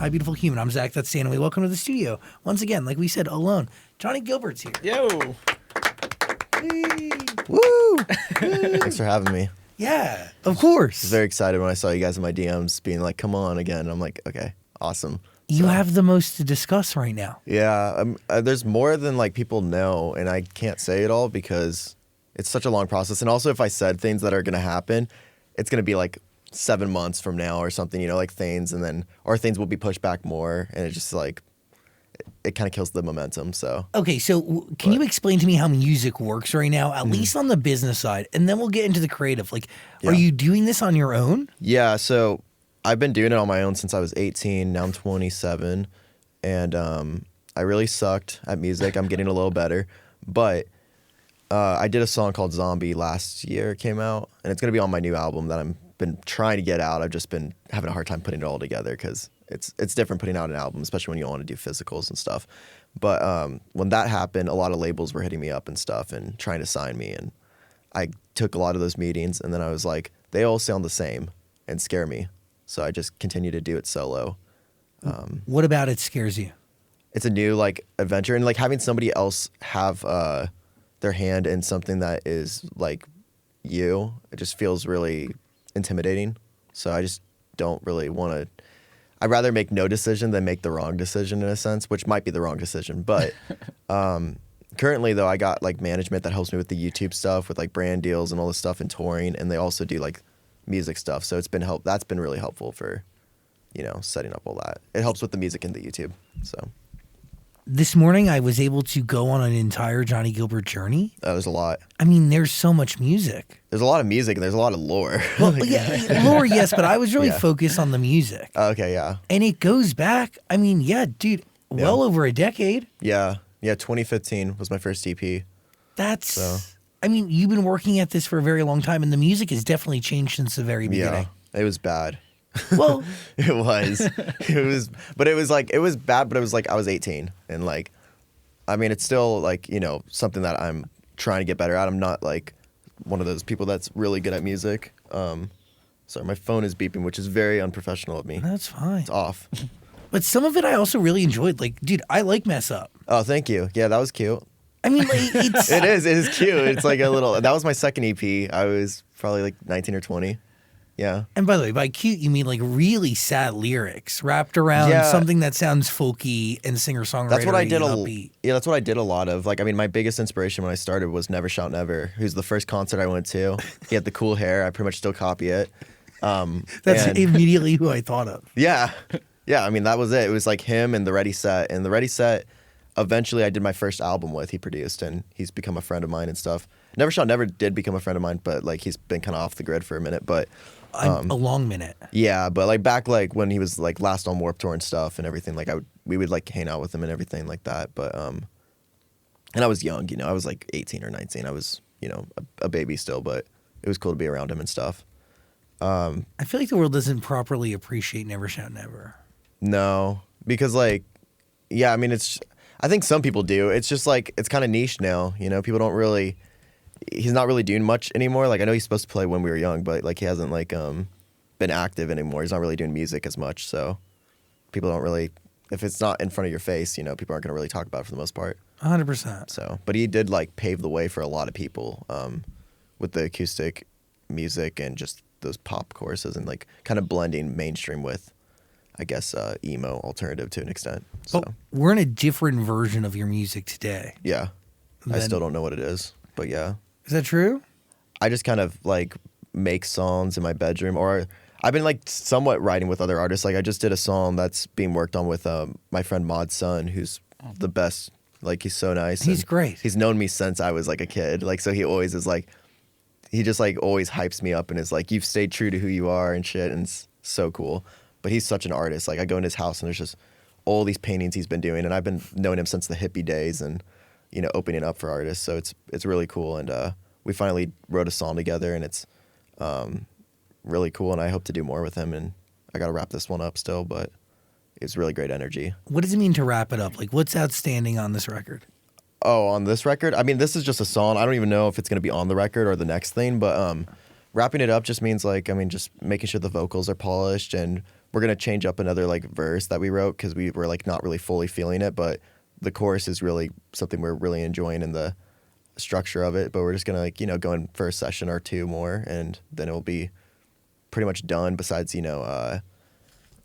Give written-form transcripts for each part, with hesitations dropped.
Hi, beautiful human. I'm Zach. That's Stanley. Welcome to the studio. Once again, like we said, alone. Johnnie Guilbert's here. Yo. Hey. Woo! Thanks for having me. Yeah, of course. I was very excited when I saw you guys in my DMs being like, come on again. I'm like, okay, awesome. You have the most to discuss right now. Yeah, there's more than like people know, and I can't say it all because it's such a long process. And also, if I said things that are going to happen, it's going to be like 7 months from now or something, you know, like things, and then, or things will be pushed back more, and it just like, it kind of kills the momentum, so. Okay, so can you explain to me how music works right now, at least on the business side, and then we'll get into the creative. Like, are you doing this on your own? Yeah, so I've been doing it on my own since I was 18. Now I'm 27, and I really sucked at music. I'm getting a little better, but I did a song called Zombie last year. It came out, and it's going to be on my new album that I've been trying to get out. I've just been having a hard time putting it all together because it's different putting out an album, especially when you want to do physicals and stuff. But when that happened, a lot of labels were hitting me up and stuff and trying to sign me, and I took a lot of those meetings, and then I was like, they all sound the same and scare me. So I just continue to do it solo. What about it scares you? It's a new like adventure, and like having somebody else have their hand in something that is like you, it just feels really intimidating. So I just don't really want to. I'd rather make no decision than make the wrong decision in a sense, which might be the wrong decision. But currently though, I got like management that helps me with the YouTube stuff, with like brand deals and all this stuff and touring, and they also do like music stuff. So it's been that's been really helpful for, you know, setting up all that. It helps with the music and the YouTube. So This morning, I was able to go on an entire Johnnie Guilbert journey. there's a lot. I mean, there's so much music. There's a lot of music and there's a lot of lore. Well, yeah, lore, yes, but I was really focused on the music. Okay, yeah. And it goes back, I mean, yeah, dude, well over a decade. Yeah. 2015 was my first EP. That's, I mean, you've been working at this for a very long time, and the music has definitely changed since the very beginning. Yeah, it was bad. Well, it was. It was bad, but it was like I was 18, and like, I mean, it's still like, you know, something that I'm trying to get better at. I'm not like one of those people that's really good at music. Sorry, my phone is beeping, which is very unprofessional of me. that's fine. It's off. But some of it I also really enjoyed. Like, dude, I like Mess Up. Oh, thank you. Yeah, that was cute. I mean, like, it's... It is cute. It's like a little, that was my second EP. I was probably like 19 or 20. Yeah. And by the way, by cute, you mean like really sad lyrics wrapped around something that sounds folky and singer-songwriter. That's what I did. Upbeat. Yeah, that's what I did a lot of. Like, I mean, my biggest inspiration when I started was Never Shout Never, who's the first concert I went to. He had the cool hair. I pretty much still copy it. That's immediately who I thought of. Yeah. Yeah, I mean, that was it. It was like him and the Ready Set. And the Ready Set, eventually I did my first album with. He produced, and he's become a friend of mine and stuff. Never Shout Never did become a friend of mine, but like he's been kind of off the grid for a minute. But A long minute. yeah, but like back like when he was like last on Warped Tour and stuff and everything, like we would like hang out with him and everything like that. But and I was young, you know, I was like 18 or 19. I was, you know, a baby still, but it was cool to be around him and stuff. I feel like the world doesn't properly appreciate Never Shout Never. No, because like, yeah, I mean, I think some people do. It's just like, it's kind of niche now, you know, people don't really, he's not really doing much anymore. Like, I know he's supposed to play When We Were Young, but like he hasn't like been active anymore. He's not really doing music as much, so people don't really, if it's not in front of your face, you know, people aren't going to really talk about it for the most part. 100%. So, but he did like pave the way for a lot of people with the acoustic music and just those pop choruses and like kind of blending mainstream with, I guess, emo alternative to an extent. So But we're in a different version of your music today. yeah, I still don't know what it is, but yeah. Is that true? I just kind of like make songs in my bedroom, or I've been like somewhat writing with other artists. Like I just did a song that's being worked on with my friend Mod's son, who's the best. Like he's so nice. He's great. He's known me since I was like a kid. Like so he always is like, he just like always hypes me up and is like, you've stayed true to who you are and shit, and it's so cool. But he's such an artist. Like I go in his house and there's just all these paintings he's been doing, and I've been knowing him since the hippie days and, you know, opening up for artists. So it's really cool, and we finally wrote a song together, and it's really cool, and I hope to do more with him, and I got to wrap this one up still, but it's really great energy. What does it mean to wrap it up? Like, what's outstanding on this record? Oh, on this record? I mean, this is just a song. I don't even know if it's going to be on the record or the next thing, but wrapping it up just means like, I mean, just making sure the vocals are polished and we're gonna change up another like verse that we wrote because we were like not really fully feeling it, but the chorus is really something we're really enjoying in the structure of it. But we're just gonna like go in for a session or two more, and then it'll be pretty much done. Besides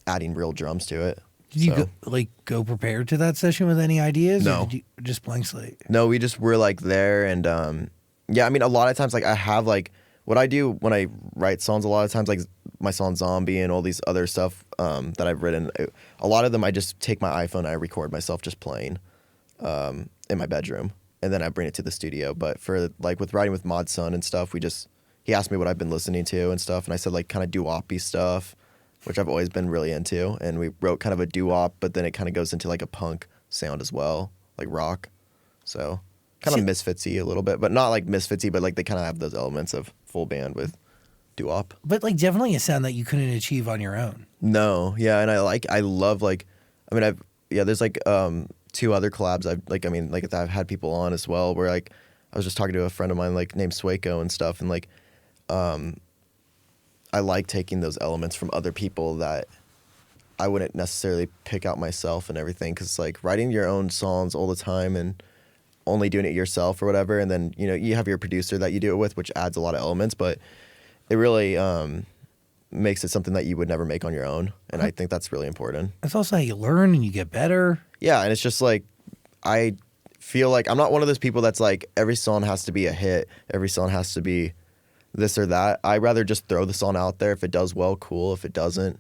adding real drums to it. Did you go prepared to that session with any ideas? No. Or did you just blank slate? No, we just were like there, and yeah, I mean, a lot of times like I have like what I do when I write songs. A lot of times like my song Zombie and all these other stuff that I've written. A lot of them I just take my iPhone, I record myself just playing in my bedroom, and then I bring it to the studio. But for like with writing with Mod Sun and stuff, he asked me what I've been listening to and stuff, and I said like kind of doo-wop-y stuff, which I've always been really into. And we wrote kind of a doo-wop, but then it kind of goes into like a punk sound as well, like rock. So kind of Misfits-y a little bit, but not like Misfits-y, but like they kind of have those elements of full band with doo-wop. But like definitely a sound that you couldn't achieve on your own. No, yeah, and I love like, I mean, there's like two other collabs I've had people on as well, where like I was just talking to a friend of mine like named Swaco and stuff, and like I like taking those elements from other people that I wouldn't necessarily pick out myself and everything, because like writing your own songs all the time and only doing it yourself or whatever, and then you have your producer that you do it with, which adds a lot of elements, but it really makes it something that you would never make on your own, and I think that's really important. That's also how you learn and you get better. Yeah, and it's just like I feel like I'm not one of those people that's like every song has to be a hit, every song has to be this or that. I'd rather just throw the song out there. If it does well, cool. If it doesn't,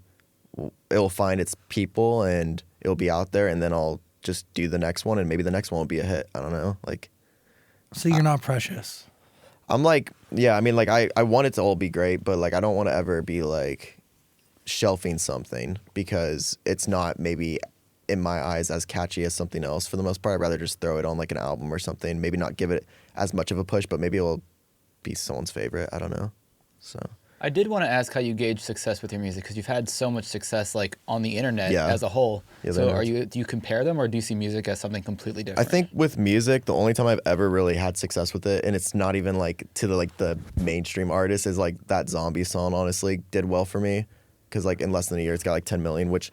it'll find its people and it'll be out there, and then I'll just do the next one, and maybe the next one will be a hit. I don't know. Like, so you're not precious. I'm like, yeah, I mean, like I want it to all be great, but like I don't want to ever be like shelving something because it's not maybe in my eyes as catchy as something else for the most part. I'd rather just throw it on like an album or something, maybe not give it as much of a push, but maybe it'll be someone's favorite. I don't know. So I did want to ask how you gauge success with your music, because you've had so much success like on the internet as a whole. Yeah, so do you compare them, or do you see music as something completely different? I think with music, the only time I've ever really had success with it, and it's not even like to the mainstream artists, is like that Zombie song honestly did well for me, because like in less than a year it's got like 10 million, which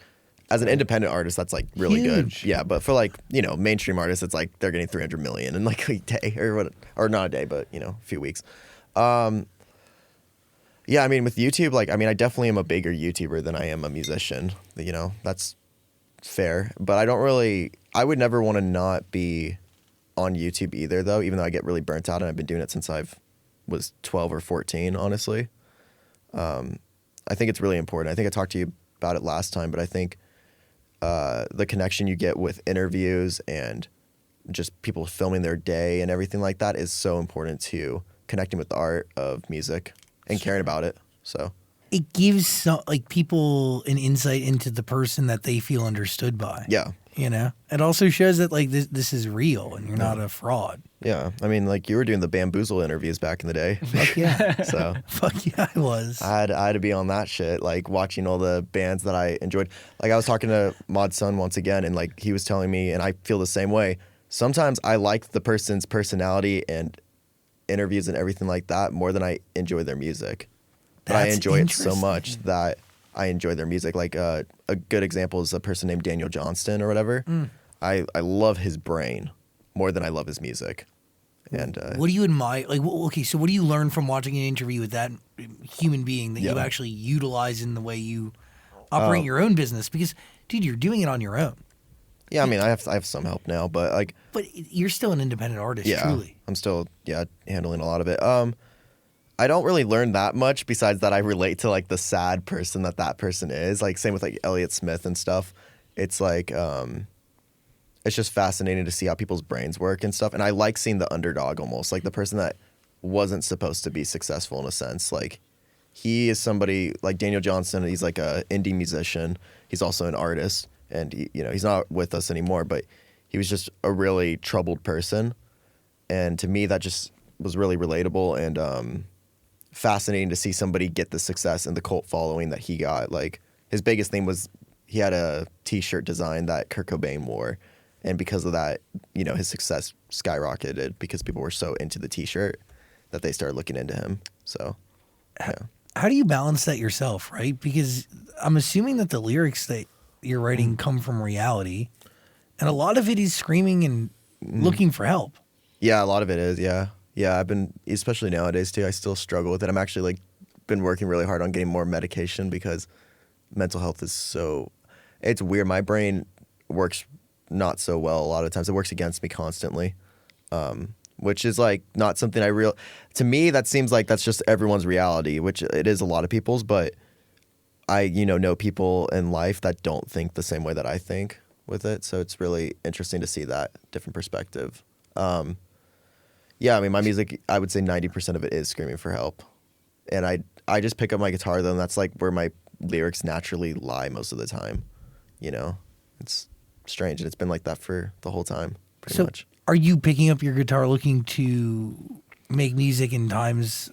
as an independent artist that's like really huge. Good. Yeah, but for like mainstream artists, it's like they're getting 300 million in like a day or not a day, but a few weeks. Yeah, I mean, with YouTube, like, I mean, I definitely am a bigger YouTuber than I am a musician. That's fair. But I would never want to not be on YouTube either, though, even though I get really burnt out, and I've been doing it since I was 12 or 14, honestly. I think it's really important. I think I talked to you about it last time, but I think the connection you get with interviews and just people filming their day and everything like that is so important to connecting with the art of music and caring about it. So it gives people an insight into the person that they feel understood by. Yeah. It also shows that like this is real and you're not a fraud. Yeah. I mean, like you were doing the Bamboozle interviews back in the day. Fuck yeah. So fuck yeah, I was. I had to be on that shit, like watching all the bands that I enjoyed. Like I was talking to Mod Sun once again, and like he was telling me, and I feel the same way. Sometimes I like the person's personality and interviews and everything like that more than I enjoy their music. But I enjoy it so much that I enjoy their music. Like a good example is a person named Daniel Johnston or whatever. I love his brain more than I love his music. And what do you admire? Like, okay, so what do you learn from watching an interview with that human being that you actually utilize in the way you operate your own business? Because, dude, you're doing it on your own. Yeah, I mean, I have some help now, but like. But you're still an independent artist, yeah, truly. I'm still handling a lot of it. I don't really learn that much besides that I relate to like the sad person that person is. Like same with like Elliott Smith and stuff. It's like it's just fascinating to see how people's brains work and stuff. And I like seeing the underdog almost, like the person that wasn't supposed to be successful in a sense. Like he is somebody like Daniel Johnston. He's like a indie musician. He's also an artist. And he's not with us anymore, but he was just a really troubled person. And to me, that just was really relatable and fascinating to see somebody get the success and the cult following that he got. Like his biggest thing was he had a T-shirt design that Kurt Cobain wore. And because of that, his success skyrocketed because people were so into the T-shirt that they started looking into him. So, yeah. How do you balance that yourself, right? Because I'm assuming that the lyrics that you're writing come from reality, and a lot of it is screaming and looking for help. Yeah, a lot of it is. Yeah, yeah. I've been, especially nowadays too. I still struggle with it. I'm actually like been working really hard on getting more medication because mental health is so. It's weird. My brain works not so well a lot of times. It works against me constantly, which is like not something to me, that seems like that's just everyone's reality, which it is a lot of people's, but I, know people in life that don't think the same way that I think with it. So it's really interesting to see that different perspective. Yeah, I mean, my music, I would say 90% of it is screaming for help. And I just pick up my guitar though, and that's like where my lyrics naturally lie most of the time. It's strange, and it's been like that for the whole time, pretty much. Are you picking up your guitar looking to make music in times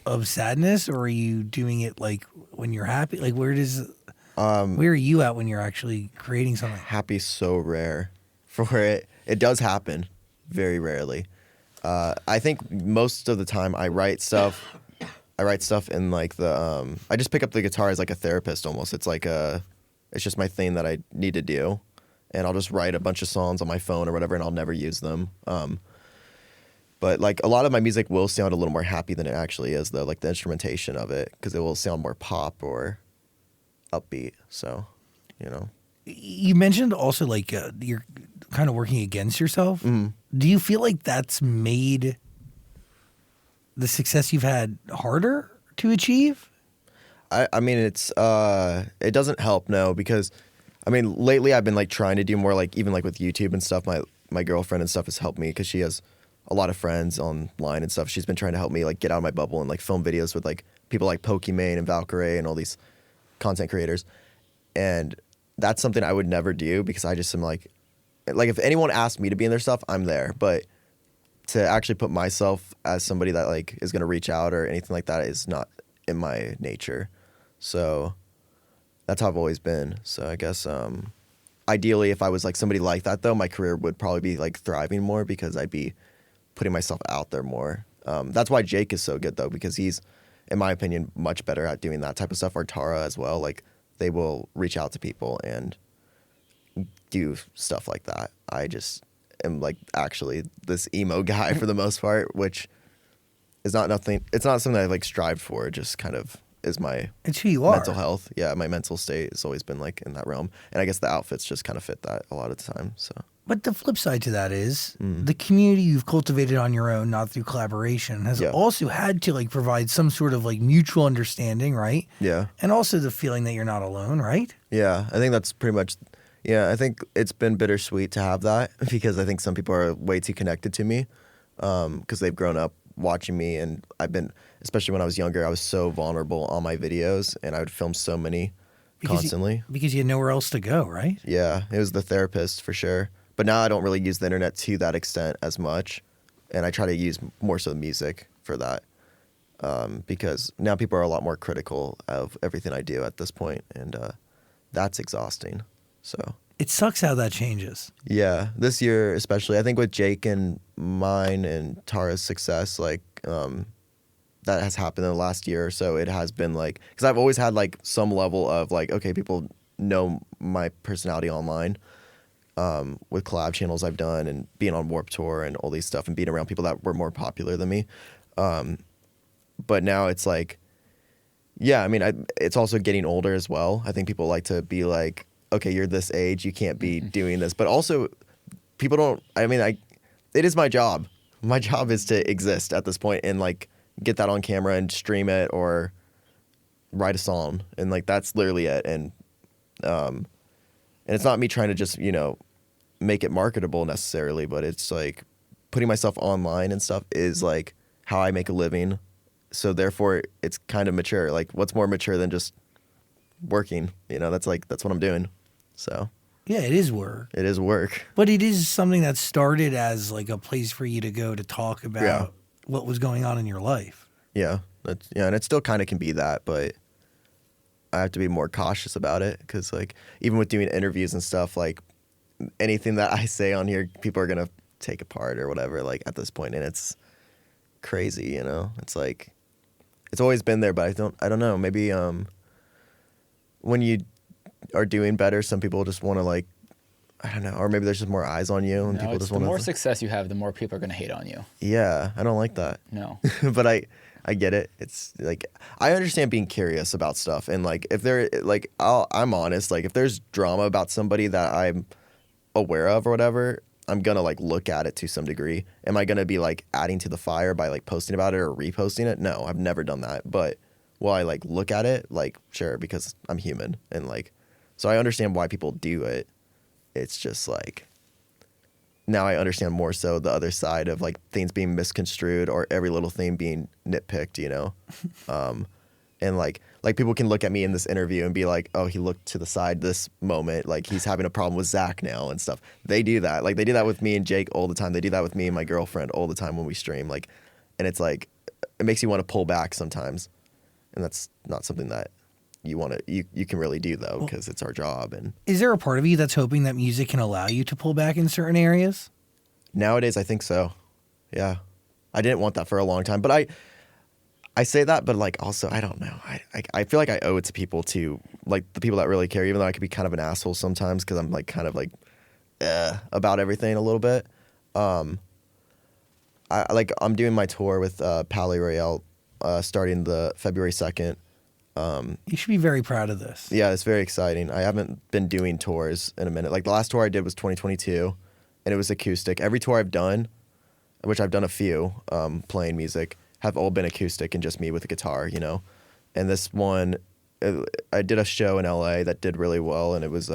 of sadness, or are you doing it like when you're happy? Like where are you at when you're actually creating something? Happy's so rare for it. It does happen very rarely. I think most of the time I write stuff in like I just pick up the guitar as like a therapist almost. It's like it's just my thing that I need to do. And I'll just write a bunch of songs on my phone or whatever, and I'll never use them. But like a lot of my music will sound a little more happy than it actually is, though, like the instrumentation of it, because it will sound more pop or upbeat. So, You mentioned also like you're kind of working against yourself. Mm-hmm. Do you feel like that's made the success you've had harder to achieve? I mean, it doesn't help, no, because I mean, lately I've been like trying to do more, like even like with YouTube and stuff. My girlfriend and stuff has helped me because she has a lot of friends online and stuff. She's been trying to help me like get out of my bubble and like film videos with like people like Pokimane and Valkyrie and all these content creators. And that's something I would never do because I just am like if anyone asked me to be in their stuff, I'm there. But to actually put myself as somebody that like is going to reach out or anything like that is not in my nature. So that's how I've always been. So I guess ideally if I was like somebody like that though, my career would probably be like thriving more because I'd be putting myself out there more. That's why Jake is so good though, because he's, in my opinion, much better at doing that type of stuff, or Tara as well. Like they will reach out to people and do stuff like that. I just am like actually this emo guy for the most part, which is not nothing. It's not something I like strived for. It just kind of is my it's who you are. Mental health. Yeah, my mental state has always been like in that realm, and I guess the outfits just kind of fit that a lot of the time. So. But the flip side to that is the community you've cultivated on your own, not through collaboration, has also had to like provide some sort of like mutual understanding, right? Yeah. And also the feeling that you're not alone, right? Yeah, I think that's pretty much. Yeah, I think it's been bittersweet to have that because I think some people are way too connected to me because they've grown up watching me, and I've been, especially when I was younger, I was so vulnerable on my videos, and I would film so many constantly. Because you had nowhere else to go, right? Yeah, it was the therapist for sure. But now I don't really use the internet to that extent as much, and I try to use more so the music for that because now people are a lot more critical of everything I do at this point, and that's exhausting. So it sucks how that changes. Yeah, this year especially, I think with Jake and mine and Tara's success, like that has happened in the last year or so. It has been like, because I've always had like some level of like, okay, people know my personality online. With collab channels I've done and being on Warped Tour and all these stuff and being around people that were more popular than me. But now it's like, yeah, I mean, it's also getting older as well. I think people like to be like, okay, you're this age, you can't be doing this. But also people don't, I mean, it is my job. My job is to exist at this point and like get that on camera and stream it or write a song. And like, that's literally it. And it's not me trying to just, make it marketable necessarily, but it's like putting myself online and stuff is like how I make a living. So therefore it's kind of mature. Like what's more mature than just working? That's what I'm doing. So yeah, it is work. It is work. But it is something that started as like a place for you to go to talk about what was going on in your life. Yeah. And it still kind of can be that, but I have to be more cautious about it because like even with doing interviews and stuff, like anything that I say on here, people are gonna take apart or whatever. Like at this point, and it's crazy. It's like it's always been there, but I don't know. Maybe when you are doing better, some people just want to like, I don't know, or maybe there's just more eyes on you, and people just want to. The more success you have, the more people are going to hate on you. Yeah, I don't like that. No. But I get it. It's like I understand being curious about stuff, and like if there like I'm honest. Like if there's drama about somebody that I'm aware of or whatever, I'm gonna like look at it to some degree. Am I gonna be like adding to the fire by like posting about it or reposting it? No, I've never done that. But will I like look at it? Like sure, because I'm human, and like so I understand why people do it. It's just like now I understand more so the other side of like things being misconstrued or every little thing being nitpicked, you know? And like people can look at me in this interview and be like, oh, he looked to the side this moment. Like he's having a problem with Zach now and stuff. They do that. Like they do that with me and Jake all the time. They do that with me and my girlfriend all the time when we stream. Like, and it's like, it makes you want to pull back sometimes. And that's not something that you want to, you can really do though, because it's our job. And is there a part of you that's hoping that music can allow you to pull back in certain areas? Nowadays, I think so. Yeah. I didn't want that for a long time, but I say that, but like also, I don't know. I feel like I owe it to people to like the people that really care, even though I could be kind of an asshole sometimes because I'm like kind of like about everything a little bit. I'm doing my tour with Palais Royale starting the February 2nd. You should be very proud of this. Yeah, it's very exciting. I haven't been doing tours in a minute. Like the last tour I did was 2022, and it was acoustic. Every tour I've done, which I've done a few, playing music, have all been acoustic and just me with a guitar, you know? And this one, I did a show in LA that did really well, and it was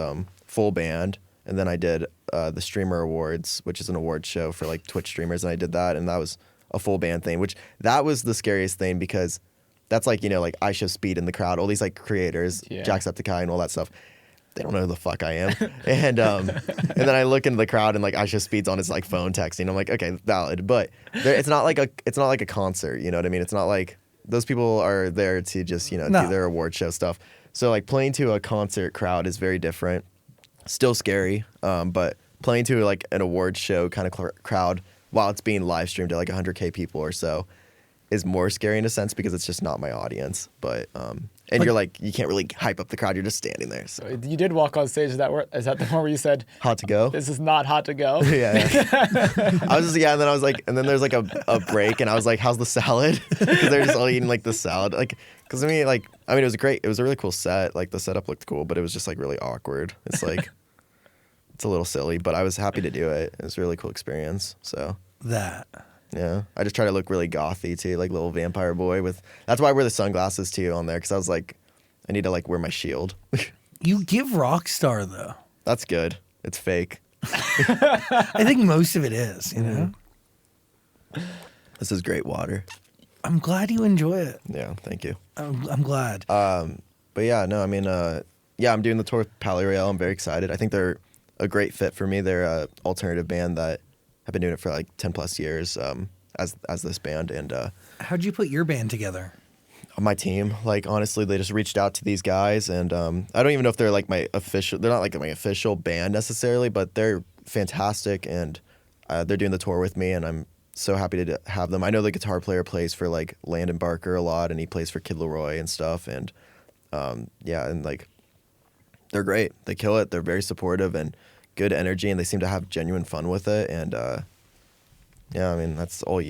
full band. And then I did the Streamer Awards, which is an award show for like Twitch streamers, and I did that, and that was a full band thing, which that was the scariest thing because that's like, you know, like I Show Speed in the crowd, all these like creators, Jacksepticeye and all that stuff. They don't know who the fuck I am. And then I look into the crowd and like I Show Speed's on his like phone texting. I'm like, okay, valid. But it's not like a concert, you know what I mean? It's not like those people are there to just, you know, do their award show stuff. So like playing to a concert crowd is very different. Still scary, but playing to like an award show kind of crowd while it's being live streamed to like 100K people or so is more scary in a sense because it's just not my audience. But and you're like, you can't really hype up the crowd. You're just standing there. So you did walk on stage. Is that the one where you said, "Hot to go"? This is not hot to go. Yeah. I was just and then I was like, and then there's like a break, and I was like, "How's the salad?" Because they're just all eating like the salad, like because it was great. It was a really cool set. Like the setup looked cool, but it was just like really awkward. It's like it's a little silly, but I was happy to do it. It was a really cool experience. So that. Yeah, I just try to look really gothy too, like little vampire boy with. That's why I wear the sunglasses too on there because I was like, I need to like wear my shield. You give rock star though. That's good. It's fake. I think most of it is. You know. This is great water. I'm glad you enjoy it. Yeah, thank you. I'm glad. But yeah, no, I mean, I'm doing the tour with Palais Royale. I'm very excited. I think they're a great fit for me. They're an alternative band that have been doing it for like 10 plus years as this band. And how'd you put your band together? My team, like honestly, they just reached out to these guys, and I don't even know if they're like my official. They're not like my official band necessarily, but they're fantastic, and they're doing the tour with me, and I'm so happy to have them. I know the guitar player plays for like Landon Barker a lot, and he plays for Kid Leroy and stuff, and and like they're great. They kill it. They're very supportive and good energy, and they seem to have genuine fun with it. And I mean, that's all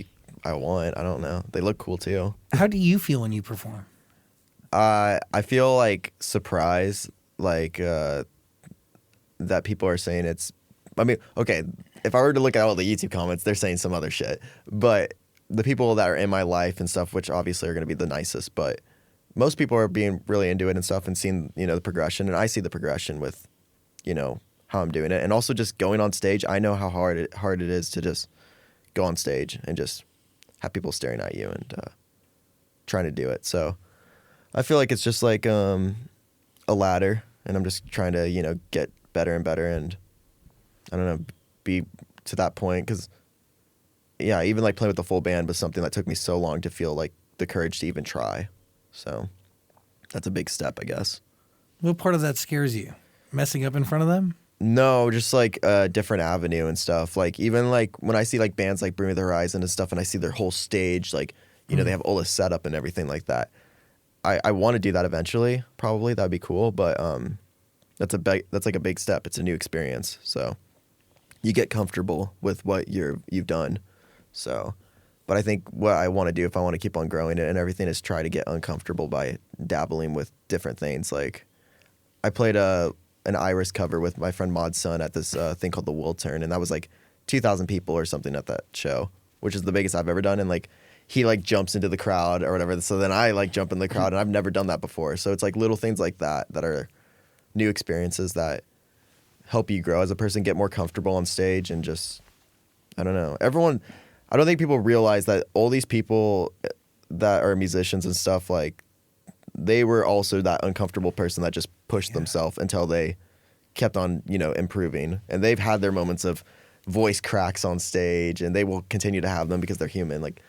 I want. I don't know. They look cool too. How do you feel when you perform? I feel like surprised, like that people are saying it's. I mean, okay, if I were to look at all the YouTube comments, they're saying some other shit. But the people that are in my life and stuff, which obviously are going to be the nicest, but most people are being really into it and stuff and seeing, you know, the progression. And I see the progression with, you know, how I'm doing it. And also just going on stage, I know how hard it is to just go on stage and just have people staring at you and trying to do it. So I feel like it's just like a ladder, and I'm just trying to, you know, get better and better, and I don't know, be to that point. Because yeah, even like playing with the full band was something that took me so long to feel like the courage to even try. So that's a big step, I guess. What part of that scares you? Messing up in front of them? No, just like a different avenue and stuff. Like even like when I see like bands like Bring Me the Horizon and stuff, and I see their whole stage, like, you know, they have all this setup and everything like that. I want to do that eventually. Probably that'd be cool, but that's like a big step. It's a new experience, so you get comfortable with what you've done. So, but I think what I want to do if I want to keep on growing it and everything is try to get uncomfortable by dabbling with different things. Like I played an Iris cover with my friend Maud's son at this thing called the World Turn, and that was like 2,000 people or something at that show, which is the biggest I've ever done. And like he like jumps into the crowd or whatever, so then I like jump in the crowd, and I've never done that before. So it's like little things like that are new experiences that help you grow as a person, get more comfortable on stage, and just I don't know. I don't think people realize that all these people that are musicians and stuff, like they were also that uncomfortable person that just pushed themselves until they kept on, improving. And they've had their moments of voice cracks on stage, and they will continue to have them because they're human. Like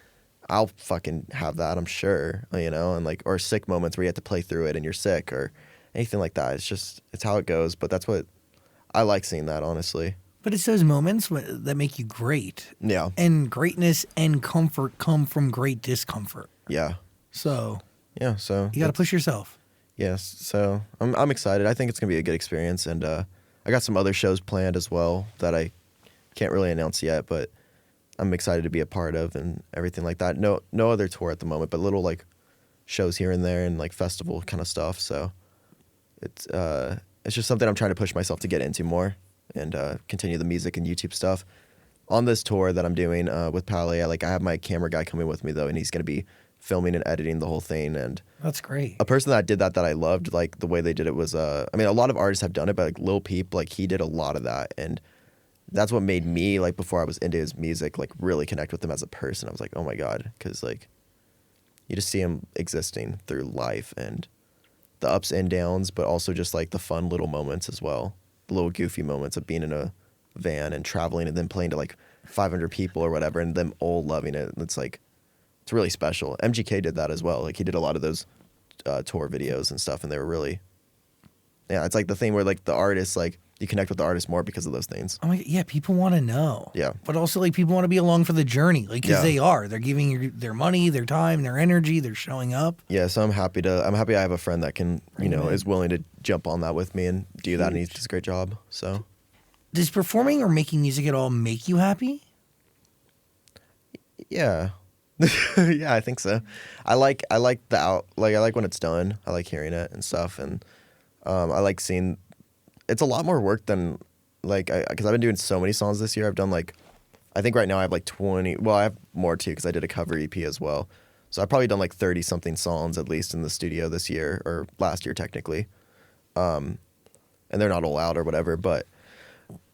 I'll fucking have that, I'm sure, and like, or sick moments where you have to play through it and you're sick or anything like that. It's how it goes. But that's what I like seeing that, honestly. But it's those moments that make you great. Yeah. And greatness and comfort come from great discomfort. Yeah. So. Yeah. So you got to push yourself. Yes. So I'm excited. I think it's gonna be a good experience, and I got some other shows planned as well that I can't really announce yet, but I'm excited to be a part of and everything like that. No other tour at the moment, but little like shows here and there and like festival kind of stuff. So it's just something I'm trying to push myself to get into more and continue the music and YouTube stuff. On this tour that I'm doing with Palais, I have my camera guy coming with me though, and he's gonna be filming and editing the whole thing. And that's great. A person that did that I loved, like the way they did it was, a lot of artists have done it, but like Lil Peep, like he did a lot of that, and that's what made me, like before I was into his music, like really connect with him as a person. I was like, oh my God, because like you just see him existing through life and the ups and downs, but also just like the fun little moments as well, the little goofy moments of being in a van and traveling and then playing to like 500 people or whatever, and them all loving it. It's like, it's really special. MGK did that as well. Like he did a lot of those tour videos and stuff, and they were really, it's like the thing where like the artists, like you connect with the artist more because of those things. Oh my God, yeah, people want to know. Yeah. But also like people want to be along for the journey, like because they're giving you their money, their time, their energy, they're showing up. Yeah, so I'm happy I have a friend that can, is willing to jump on that with me and do that, and he does a great job. So does performing or making music at all make you happy? Yeah. Yeah, I think so. I like I like when it's done. I like hearing it and stuff, and I like seeing. It's a lot more work than because I've been doing so many songs this year. I've done I think right now I have 20. Well, I have more too because I did a cover EP as well. So I've probably done 30 something songs at least in the studio this year or last year technically, and they're not all out or whatever. But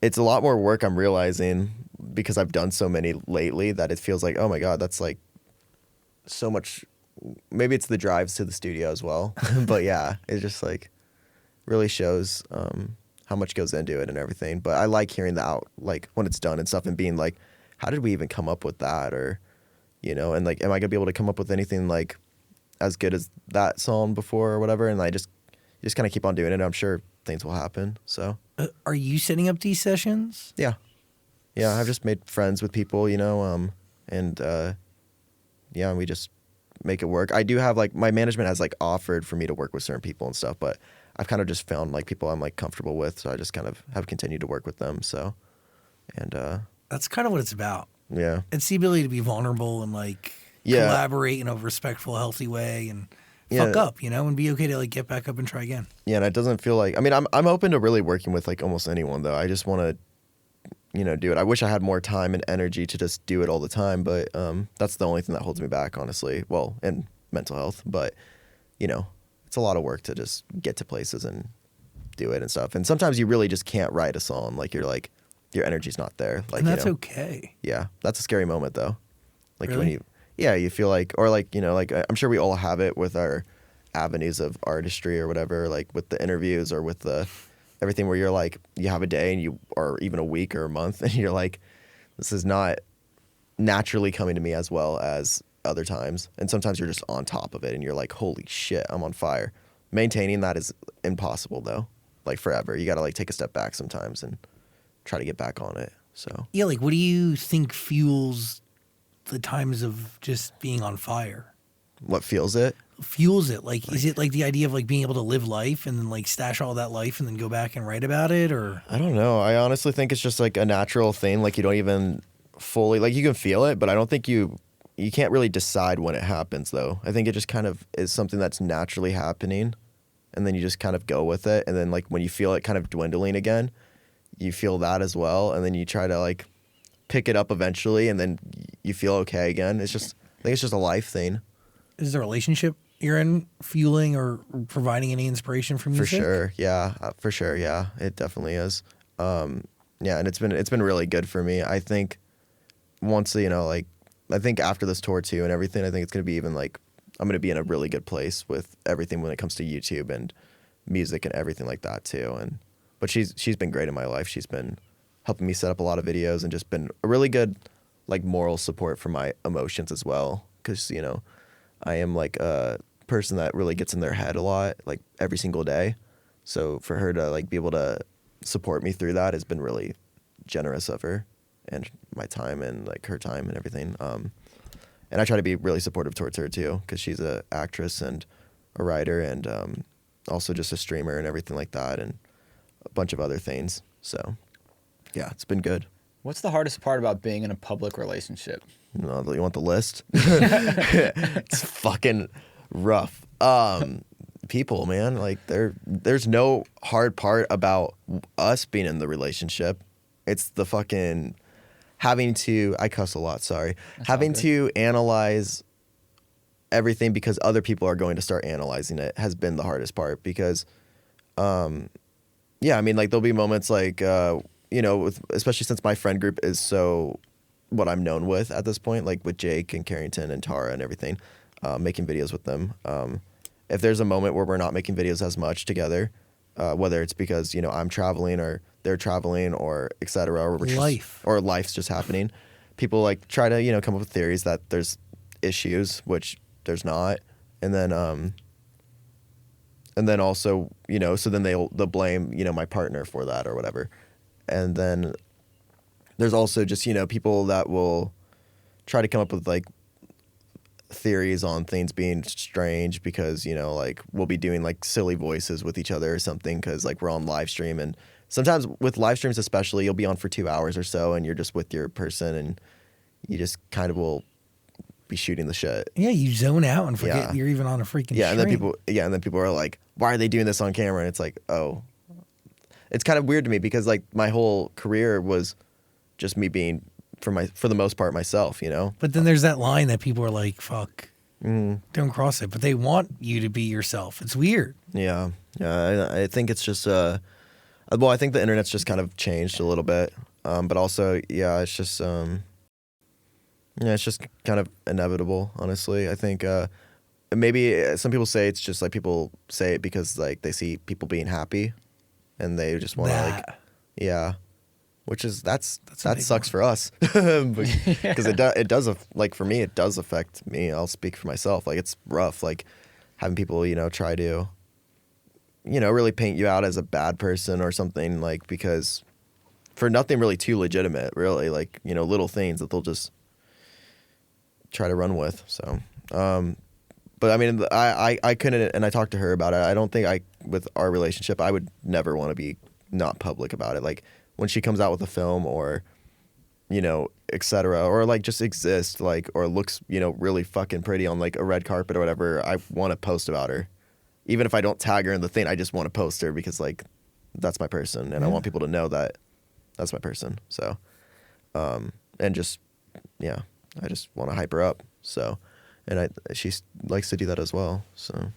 it's a lot more work, I'm realizing, because I've done so many lately that it feels like, oh my God, that's so much. Maybe it's the drives to the studio as well, but yeah, it just really shows how much goes into it and everything. But I like hearing the out when it's done and stuff, and being like, how did we even come up with that? Or and am I gonna be able to come up with anything as good as that song before or whatever? And you just kind of keep on doing it. I'm sure things will happen. So are you setting up these sessions? Yeah, I've just made friends with people, and we just make it work. I do have my management has offered for me to work with certain people and stuff, but I've kind of just found people I'm comfortable with, so I just kind of have continued to work with them. So, and that's kind of what it's about. Yeah, it's the ability to be vulnerable and collaborate in a respectful, healthy way, and fuck up, and be okay to get back up and try again. Yeah, and it doesn't feel I'm open to really working with almost anyone though. I just want to do it. I wish I had more time and energy to just do it all the time, but that's the only thing that holds me back, honestly. Well, and mental health, but it's a lot of work to just get to places and do it and stuff. And sometimes you really just can't write a song. Your energy's not there. And that's okay. Yeah, that's a scary moment though. Really? When you feel I'm sure we all have it with our avenues of artistry or whatever, with the interviews or with the everything where you're you have a day and or even a week or a month and you're this is not naturally coming to me as well as other times. And sometimes you're just on top of it and you're holy shit, I'm on fire. Maintaining that is impossible though, forever. You gotta take a step back sometimes and try to get back on it. So yeah, what do you think fuels the times of just being on fire? What fuels it? Fuels it? Like, is it like the idea of like being able to live life and then like stash all that life and then go back and write about it, or? I don't know. I honestly think it's just like a natural thing. Like you don't even fully, like you can feel it, but I don't think you can't really decide when it happens though. I think it just kind of is something that's naturally happening, and then you just kind of go with it. And then like when you feel it kind of dwindling again, you feel that as well. And then you try to like pick it up eventually, and then you feel okay again. It's just, I think it's just a life thing. Is the relationship you're in fueling or providing any inspiration for music? For sure, yeah. For sure, yeah. It definitely is. Yeah, and it's been really good for me. I think once, you know, like, I think after this tour too and everything, I think it's gonna be even like, I'm gonna be in a really good place with everything when it comes to YouTube and music and everything like that too. But she's been great in my life. She's been helping me set up a lot of videos and just been a really good like moral support for my emotions as well. Because, you know, I am like a person that really gets in their head a lot, like every single day. So for her to like be able to support me through that has been really generous of her, and my time and like her time and everything. And I try to be really supportive towards her too, because she's an actress and a writer and also just a streamer and everything like that, and a bunch of other things. So yeah, it's been good. What's the hardest part about being in a public relationship? No, you want the list? It's fucking rough. People, man, like there's no hard part about us being in the relationship. It's the fucking having to, I cuss a lot, sorry. That's having to analyze everything because other people are going to start analyzing it has been the hardest part, because yeah, I mean, like there'll be moments like you know, especially since my friend group is so what I'm known with at this point, like with Jake and Carrington and Tara and everything, making videos with them. If there's a moment where we're not making videos as much together, whether it's because, you know, I'm traveling or they're traveling or et cetera, or or life's just happening, people like try to, you know, come up with theories that there's issues, which there's not. And then also, you know, so then they'll blame, you know, my partner for that or whatever. And then there's also just, you know, people that will try to come up with like theories on things being strange because, you know, like we'll be doing like silly voices with each other or something because like we're on live stream. And sometimes with live streams especially, you'll be on for 2 hours or so and you're just with your person and you just kind of will be shooting the shit. Yeah, you zone out and forget you're even on a freaking stream. And then people are like, why are they doing this on camera? And it's like, oh, it's kind of weird to me because like my whole career was just me being for the most part myself, you know. But then there's that line that people are like, fuck, don't cross it. But they want you to be yourself. It's weird. Yeah. I think it's just well, I think the internet's just kind of changed a little bit. But also, yeah, it's just it's just kind of inevitable, honestly. I think maybe some people say it's just like people say it because like they see people being happy and they just want to like, yeah. Which is that sucks for us because it does like for me it does affect me. I'll speak for myself. Like it's rough, like having people, you know, try to, you know, really paint you out as a bad person or something, like because for nothing really too legitimate, really, like, you know, little things that they'll just try to run with. So, but I mean, I couldn't, and I talked to her about it. I don't think with our relationship, I would never want to be not public about it. Like when she comes out with a film or, you know, et cetera, or like just exist, like, or looks, you know, really fucking pretty on like a red carpet or whatever, I want to post about her. Even if I don't tag her in the thing, I just want to post her because like that's my person and I want people to know that that's my person. So, and just, yeah, I just want to hype her up. So, and she likes to do that as well. So,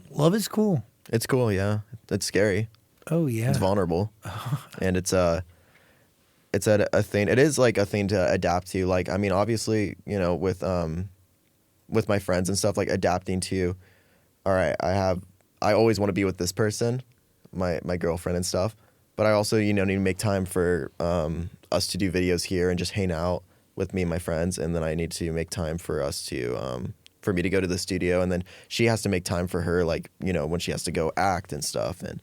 love is cool. It's cool, yeah. It's scary. Oh yeah. It's vulnerable, and it's a thing. It is like a thing to adapt to. Like, I mean, obviously, you know, with my friends and stuff, like adapting to, all right, I always want to be with this person, my girlfriend and stuff, but I also, you know, need to make time for us to do videos here and just hang out with me and my friends, and then I need to make time for us to for me to go to the studio, and then she has to make time for her, like, you know, when she has to go act and stuff, and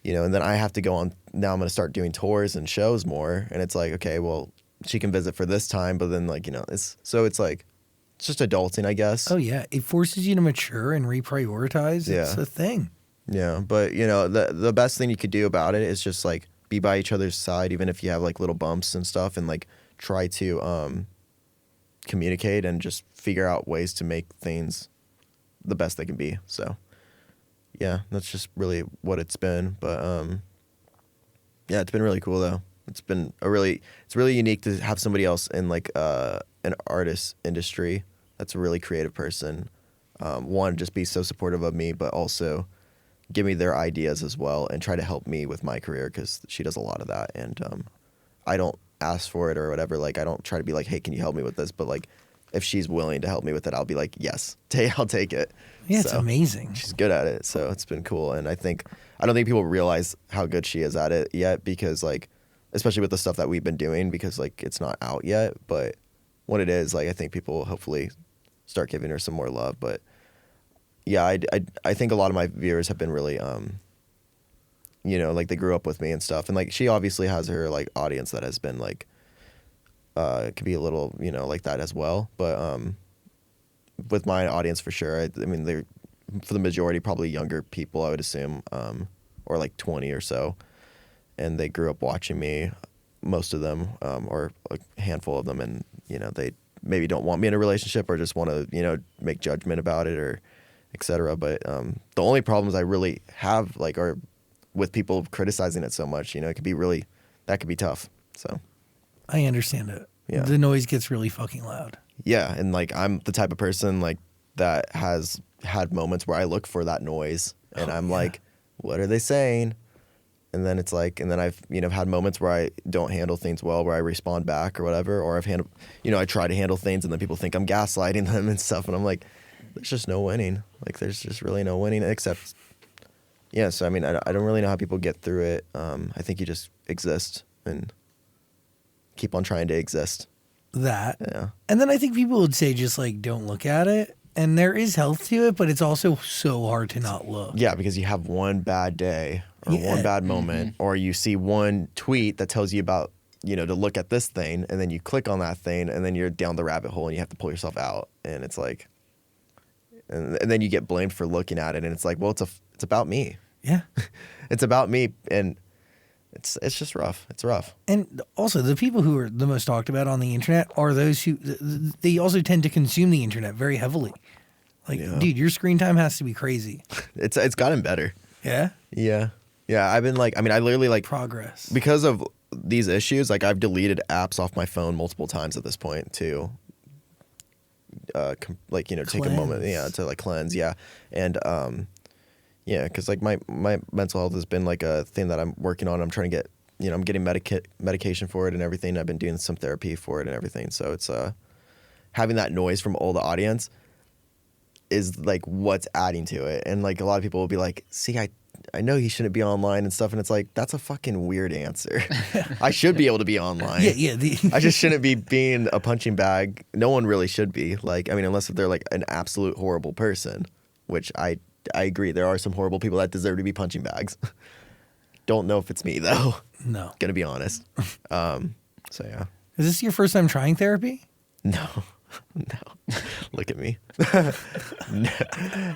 you know, and then I have to go on. Now I'm going to start doing tours and shows more. And it's like, okay, well, she can visit for this time, but then like, you know, it's like, it's just adulting, I guess. Oh yeah, it forces you to mature and reprioritize. Yeah. It's a thing. Yeah, but you know, the best thing you could do about it is just like be by each other's side, even if you have like little bumps and stuff, and like try to communicate and just figure out ways to make things the best they can be. So yeah, that's just really what it's been. But yeah, it's been really cool though. It's really unique to have somebody else in like an artist industry that's a really creative person. One, just be so supportive of me, but also give me their ideas as well and try to help me with my career, because she does a lot of that. And I don't ask for it or whatever. Like, I don't try to be like, hey, can you help me with this? But like, if she's willing to help me with it, I'll be like, yes, I'll take it. Yeah, it's amazing. She's good at it, so it's been cool. And I don't think people realize how good she is at it yet, because like, especially with the stuff that we've been doing, because like it's not out yet. But when it is, like, I think people will hopefully start giving her some more love. But yeah, I think a lot of my viewers have been really, you know, like they grew up with me and stuff. And like, she obviously has her like audience that has been like, it could be a little, you know, like that as well. But with my audience, for sure, I mean, they're, for the majority, probably younger people, I would assume, or like 20 or so. And they grew up watching me, most of them, or a handful of them. And, you know, they maybe don't want me in a relationship or just want to, you know, make judgment about it or et cetera. But the only problems I really have, like, are with people criticizing it so much. You know, that could be tough. So I understand it. Yeah. The noise gets really fucking loud. Yeah, and like, I'm the type of person like that has had moments where I look for that noise and I'm like, what are they saying? And then it's like, and then I've, you know, had moments where I don't handle things well, where I respond back or whatever, or I try to handle things and then people think I'm gaslighting them and stuff. And I'm like, there's just no winning. Like, there's just really no winning except, yeah. So, I mean, I don't really know how people get through it. I think you just exist and keep on trying to exist. That. Yeah. And then I think people would say just like, don't look at it. And there is health to it, but it's also so hard to not look. Yeah, because you have one bad day or one bad moment, or you see one tweet that tells you about, you know, to look at this thing, and then you click on that thing, and then you're down the rabbit hole and you have to pull yourself out. And it's like, and then you get blamed for looking at it, and it's like, well, it's about me. Yeah. It's about me, and it's just rough. It's rough. And also, the people who are the most talked about on the internet are those who, they also tend to consume the internet very heavily. Like, dude, your screen time has to be crazy. It's gotten better. Yeah? Yeah. Yeah, I've been like, I mean, I literally like, progress. Because of these issues, like, I've deleted apps off my phone multiple times at this point to, like, you know, take a moment, to like cleanse. Yeah. And, yeah, because like my mental health has been like a thing that I'm working on. I'm trying to get, you know, I'm getting medication for it and everything. I've been doing some therapy for it and everything. So it's having that noise from all the audience is like what's adding to it. And like, a lot of people will be like, see, I know he shouldn't be online and stuff. And it's like, that's a fucking weird answer. I should be able to be online. Yeah. I just shouldn't be being a punching bag. No one really should be. Like, I mean, unless they're like an absolute horrible person, which I agree. There are some horrible people that deserve to be punching bags. Don't know if it's me though. No. Gonna be honest. So yeah. Is this your first time trying therapy? No. Look at me.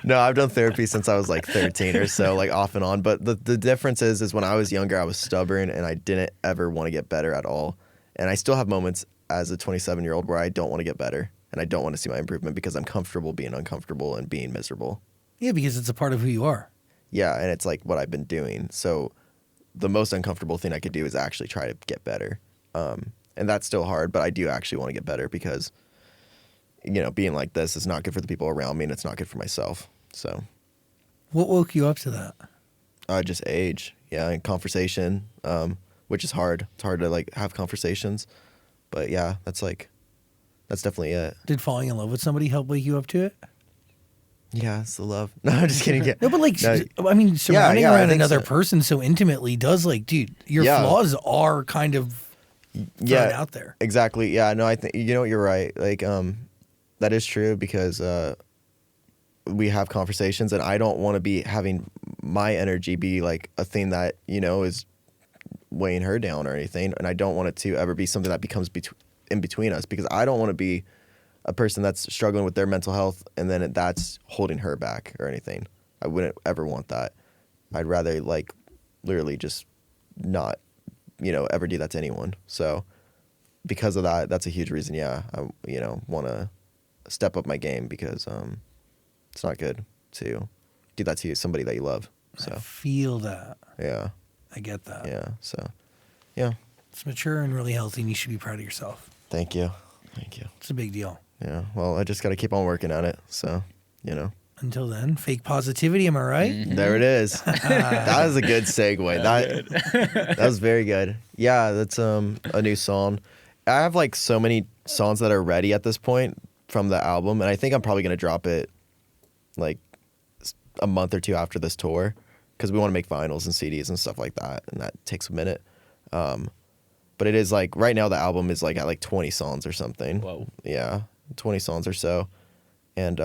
No, I've done therapy since I was like 13 or so, like off and on. But the difference is when I was younger, I was stubborn and I didn't ever want to get better at all. And I still have moments as a 27-year-old where I don't want to get better and I don't want to see my improvement because I'm comfortable being uncomfortable and being miserable. Yeah, because it's a part of who you are. Yeah, and it's like what I've been doing. So the most uncomfortable thing I could do is actually try to get better. And that's still hard, but I do actually want to get better because, you know, being like this is not good for the people around me and it's not good for myself. So what woke you up to that? Just age. Yeah, and conversation, which is hard. It's hard to like have conversations. But yeah, that's definitely it. Did falling in love with somebody help wake you up to it? Yeah, it's the love. No, I'm just kidding. No, but like, I mean, surrounding around another person so intimately does like, dude, your flaws are kind of thrown out there. Exactly. Yeah, no, I think, you know, you're right. Like, that is true because we have conversations and I don't want to be having my energy be like a thing that, you know, is weighing her down or anything. And I don't want it to ever be something that becomes in between us because I don't want to be a person that's struggling with their mental health and then that's holding her back or anything. I wouldn't ever want that. I'd rather like literally just not, ever do that to anyone. So because of that, that's a huge reason. Yeah, I want to step up my game because it's not good to do that to somebody that you love. So I feel that. Yeah. I get that. Yeah. So yeah. It's mature and really healthy, and you should be proud of yourself. Thank you. It's a big deal. Yeah. Well, I just got to keep on working on it. So, Until then, fake positivity. Am I right? Mm-hmm. There it is. That was a good segue. That was very good. Yeah, that's a new song. I have like so many songs that are ready at this point from the album, and I think I'm probably gonna drop it like a month or two after this tour because we want to make vinyls and CDs and stuff like that, and that takes a minute. But it is like right now the album is like at like 20 songs or something. Whoa. Yeah, 20 songs or so, and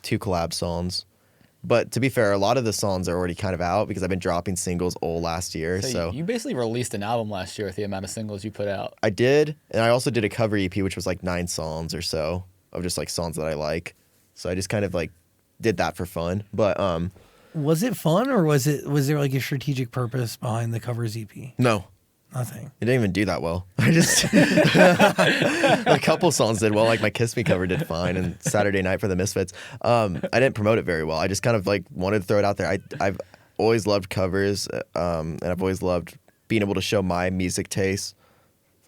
2 collab songs. But to be fair, a lot of the songs are already kind of out because I've been dropping singles all last year. So you basically released an album last year with the amount of singles you put out. I did, and I also did a cover EP, which was like 9 songs or so of just like songs that I like. So I just kind of like did that for fun. But was it fun, or was there like a strategic purpose behind the covers EP? no. Nothing. It didn't even do that well. I just a couple songs did well, like my Kiss Me cover did fine, and Saturday Night for the Misfits. I didn't promote it very well. I just kind of like wanted to throw it out there. I've always loved covers, and I've always loved being able to show my music taste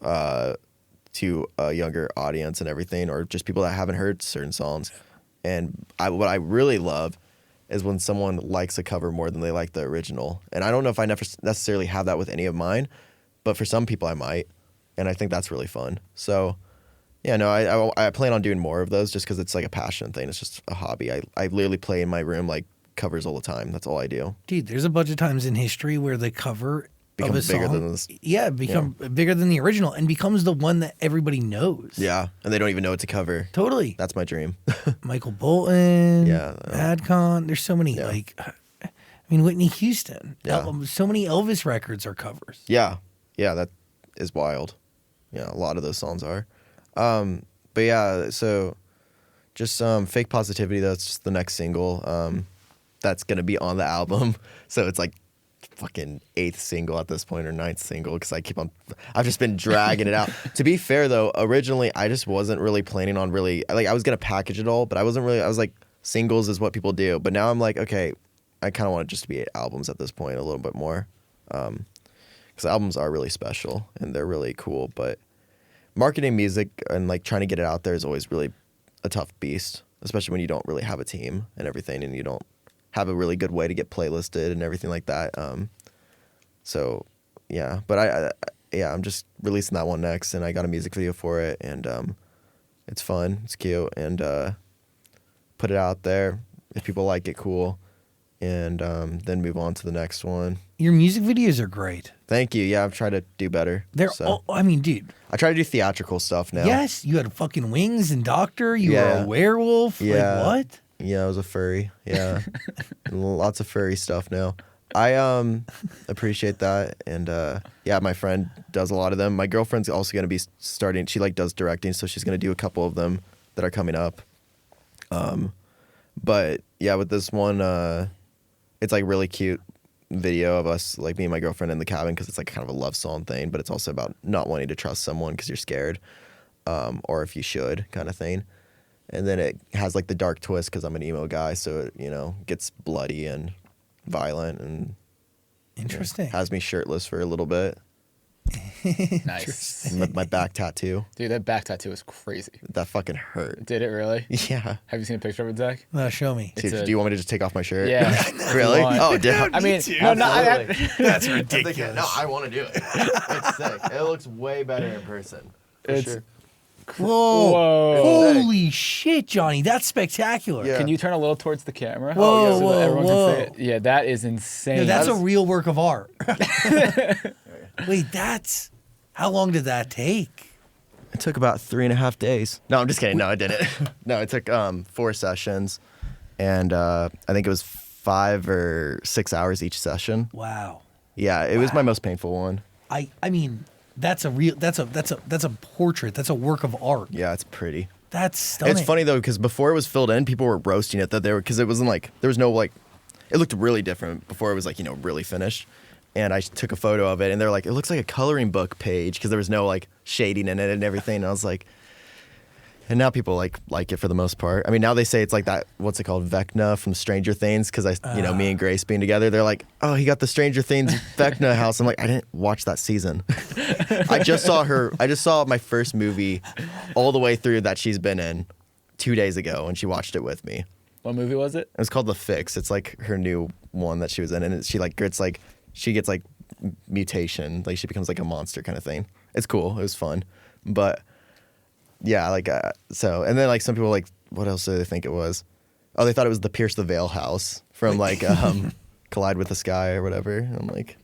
to a younger audience and everything, or just people that haven't heard certain songs. And what I really love is when someone likes a cover more than they like the original. And I don't know if I necessarily have that with any of mine, but for some people I might, and I think that's really fun. So, yeah, no, I plan on doing more of those just because it's like a passion thing. It's just a hobby. I literally play in my room like covers all the time. That's all I do. Dude, there's a bunch of times in history where the cover of a bigger song, than this. become bigger than the original and becomes the one that everybody knows. Yeah, and they don't even know it's a cover. Totally. That's my dream. Michael Bolton. Yeah. Adcon. There's so many Whitney Houston. Yeah. So many Elvis records are covers. Yeah, that is wild. Yeah, a lot of those songs are. But yeah, so just Fake Positivity, that's just the next single. That's going to be on the album. So it's like fucking 8th single at this point, or 9th single, because I've just been dragging it out. To be fair though, originally I just wasn't really planning on I was going to package it all, but I was like, singles is what people do. But now I'm like, okay, I kind of want it just to be albums at this point a little bit more. Because albums are really special and they're really cool, but marketing music and like trying to get it out there is always really a tough beast, especially when you don't really have a team and everything, and you don't have a really good way to get playlisted and everything like that. So yeah, but I'm just releasing that one next, and I got a music video for it, and it's fun, it's cute, and put it out there. If people like it, cool, and then move on to the next one. Your music videos are great. Thank you. Yeah, I've tried to do better. Dude. I try to do theatrical stuff now. Yes, you had fucking wings and Doctor. You were a werewolf. Yeah. Like, what? Yeah, I was a furry. Yeah. Lots of furry stuff now. I appreciate that. And my friend does a lot of them. My girlfriend's also going to be starting. She does directing, so she's going to do a couple of them that are coming up. But yeah, with this one, it's like really cute video of us, like me and my girlfriend in the cabin, because it's like kind of a love song thing, but it's also about not wanting to trust someone because you're scared, or if you should, kind of thing. And then it has like the dark twist because I'm an emo guy, so it gets bloody and violent and interesting. Has me shirtless for a little bit. Nice. My back tattoo. Dude, that back tattoo is crazy. That fucking hurt. Did it really? Yeah. Have you seen a picture of it, Zach? Show me. Do you want me to just take off my shirt? Yeah. Really? Oh, damn. I mean, That's ridiculous. No, I want to do it. It's sick. It looks way better in person. For sure. Whoa. Holy shit, Johnny. That's spectacular. Yeah. Can you turn a little towards the camera? Whoa, so that everyone whoa. can see it? Yeah, that is insane. No, that's a real work of art. Wait, how long did that take? It took about 3.5 days. No, I'm just kidding. No, I didn't. No, it took 4 sessions, and I think it was 5 or 6 hours each session. Wow. Yeah, it was my most painful one. I mean, that's a portrait. That's a work of art. Yeah, it's pretty. That's stunning. It's funny though because before it was filled in, people were roasting it that they were because it wasn't like there was no like it looked really different before it was like really finished. And I took a photo of it, and they're like, it looks like a coloring book page because there was no like shading in it and everything. And I was like, and now people like it for the most part. I mean, now they say it's like that. What's it called, Vecna from Stranger Things? Because me and Grace being together, they're like, oh, he got the Stranger Things Vecna house. I'm like, I didn't watch that season. I just saw my first movie all the way through that she's been in 2 days ago, and she watched it with me. What movie was it? It was called The Fix. It's like her new one that she was in, and she gets like mutation, like she becomes like a monster kind of thing. It's cool. It was fun, but yeah, like so. And then like some people like, what else do they think it was? Oh, they thought it was the Pierce the Veil house from like Collide with the Sky or whatever. I'm like,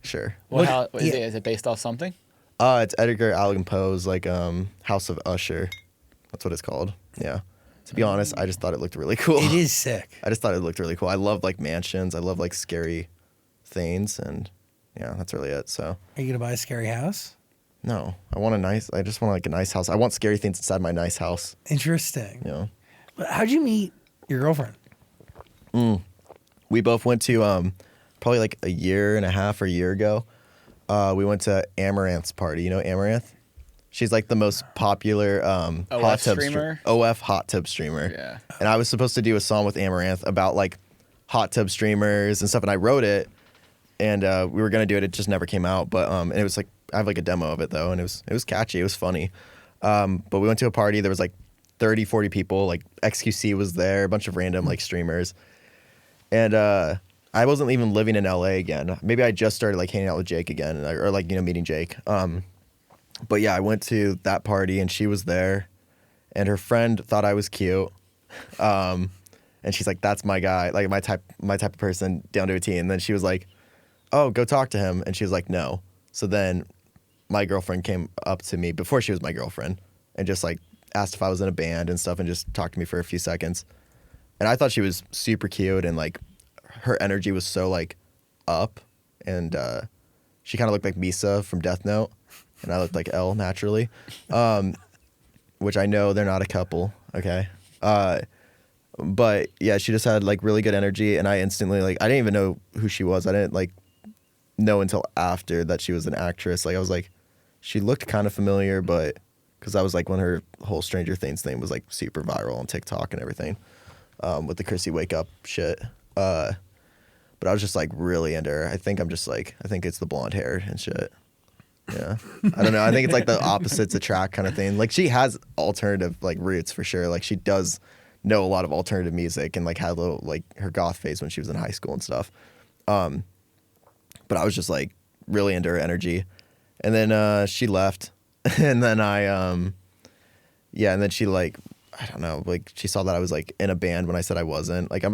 sure. Well, is it based off something? It's Edgar Allan Poe's like House of Usher. That's what it's called. Yeah. To be honest, I just thought it looked really cool. It is sick. I just thought it looked really cool. I love like mansions. I love like scary things, and yeah, that's really it. So, are you gonna buy a scary house? No, I just want like a nice house. I want scary things inside my nice house. Interesting. Yeah. But how'd you meet your girlfriend? We both went to probably like a year and a half or a year ago. We went to Amaranth's party. You know Amaranth? She's like the most popular hot tub streamer. OF hot tub streamer. Yeah. And I was supposed to do a song with Amaranth about like hot tub streamers and stuff, and I wrote it, and we were gonna do it. It just never came out. But and it was like I have like a demo of it though, and it was catchy. It was funny. But we went to a party. There was like 30, 40 people. Like XQC was there, a bunch of random like streamers, and I wasn't even living in LA again. Maybe I just started like hanging out with Jake again, or like meeting Jake. But yeah, I went to that party and she was there, and her friend thought I was cute. And she's like, that's my guy, like my type of person down to a T. And then she was like, oh, go talk to him. And she was like, no. So then my girlfriend came up to me before she was my girlfriend and just like asked if I was in a band and stuff and just talked to me for a few seconds. And I thought she was super cute, and like her energy was so like up, and she kind of looked like Misa from Death Note. And I looked like Elle naturally, which I know they're not a couple, okay? But yeah, she just had like really good energy, and I instantly like I didn't even know who she was. I didn't like know until after that she was an actress. Like I was like, she looked kind of familiar, but because I was like when her whole Stranger Things thing was like super viral on TikTok and everything, with the Chrissy Wake Up shit. But I was just like really into her. I think it's the blonde hair and shit. Yeah, I don't know. I think it's like the opposites attract kind of thing. Like she has alternative like roots for sure. Like she does know a lot of alternative music and like had a little like her goth phase when she was in high school and stuff. But I was just like really into her energy, and then she left, and then and then she like I don't know, like she saw that I was like in a band when I said I wasn't. Like I'm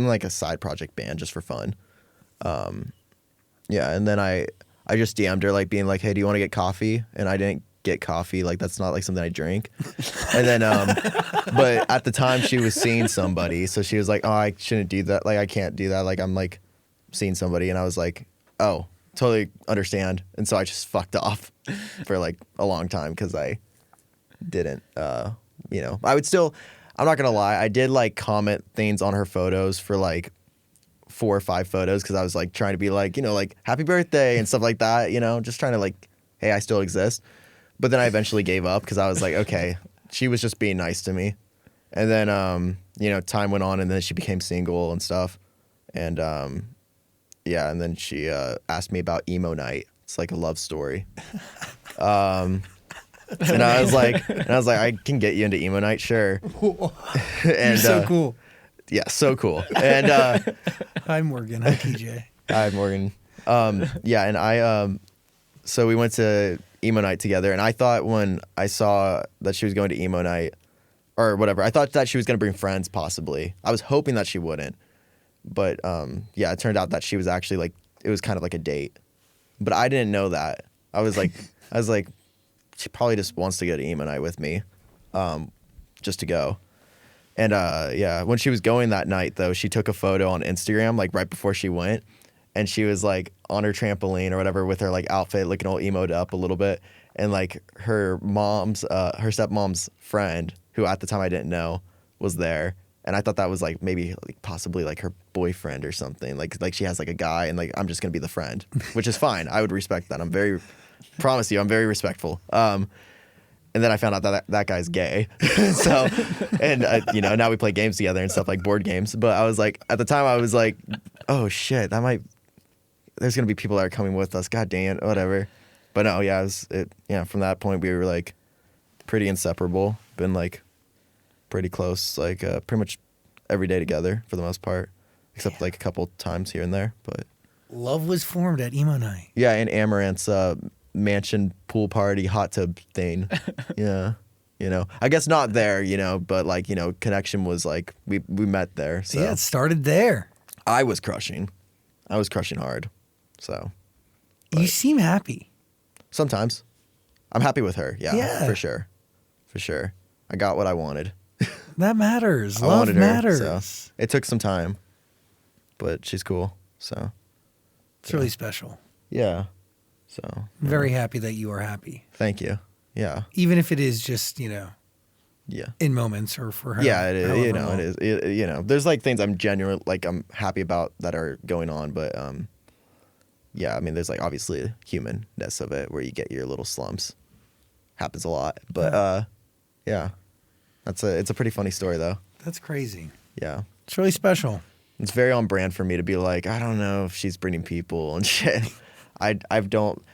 like a side project band just for fun. Yeah, and then I just DM'd her like being like, hey, do you want to get coffee? And I didn't get coffee. Like that's not like something I drink. And then, but at the time she was seeing somebody. So she was like, oh, I shouldn't do that. Like I can't do that. Like I'm like seeing somebody. And I was like, oh, totally understand. And so I just fucked off for like a long time because I didn't, I would still, I'm not going to lie. I did like comment things on her photos for like 4 or 5 photos because I was like trying to be like, like happy birthday and stuff like that, just trying to like, hey, I still exist. But then I eventually gave up because I was like, okay, she was just being nice to me. And then, time went on, and then she became single and stuff. And and then she asked me about emo night. It's like a love story. And I was like, I can get you into emo night, sure. And so cool. Yeah, so cool. And hi Morgan. Hi TJ. Hi Morgan. Yeah, and I so we went to emo night together, and I thought when I saw that she was going to emo night or whatever, I thought that she was going to bring friends possibly. I was hoping that she wouldn't. But it turned out that she was actually like it was kind of like a date. But I didn't know that. I was like she probably just wants to go to emo night with me. Just to go. And when she was going that night though, she took a photo on Instagram like right before she went, and she was like on her trampoline or whatever with her like outfit looking all emoed up a little bit, and like her stepmom's friend who at the time I didn't know was there. And I thought that was like maybe like possibly like her boyfriend or something. Like she has like a guy and like I'm just gonna be the friend, which is fine. I would respect that. I'm very respectful. And then I found out that that guy's gay. So, and you know, now we play games together and stuff like board games. But I was like, at the time I was like, oh shit, there's gonna be people that are coming with us. God damn it, whatever. But no, yeah, from that point we were like pretty inseparable. Been like pretty close, like pretty much every day together for the most part, except like a couple times here and there. But love was formed at emo night. Yeah, and Amaranth's mansion pool party hot tub thing. Yeah, you know, I guess not there, you know, but like, you know, connection was like we met there. So yeah, it started there. I was crushing hard. So you seem happy. Sometimes I'm happy with her. Yeah, for sure. I got what I wanted. That matters. I Love wanted her, matters. So it took some time, but she's cool. So it's really special. Yeah. So very happy that you are happy. Thank you. Yeah. Even if it is just, you know, yeah, in moments or for her. Yeah, it is. You know, it is. You know, there's like things I'm I'm happy about that are going on, but yeah, I mean, there's like obviously humanness of it where you get your little slumps. Happens a lot, but yeah. It's a pretty funny story though. That's crazy. Yeah. It's really special. It's very on brand for me to be like, I don't know if she's bringing people and shit.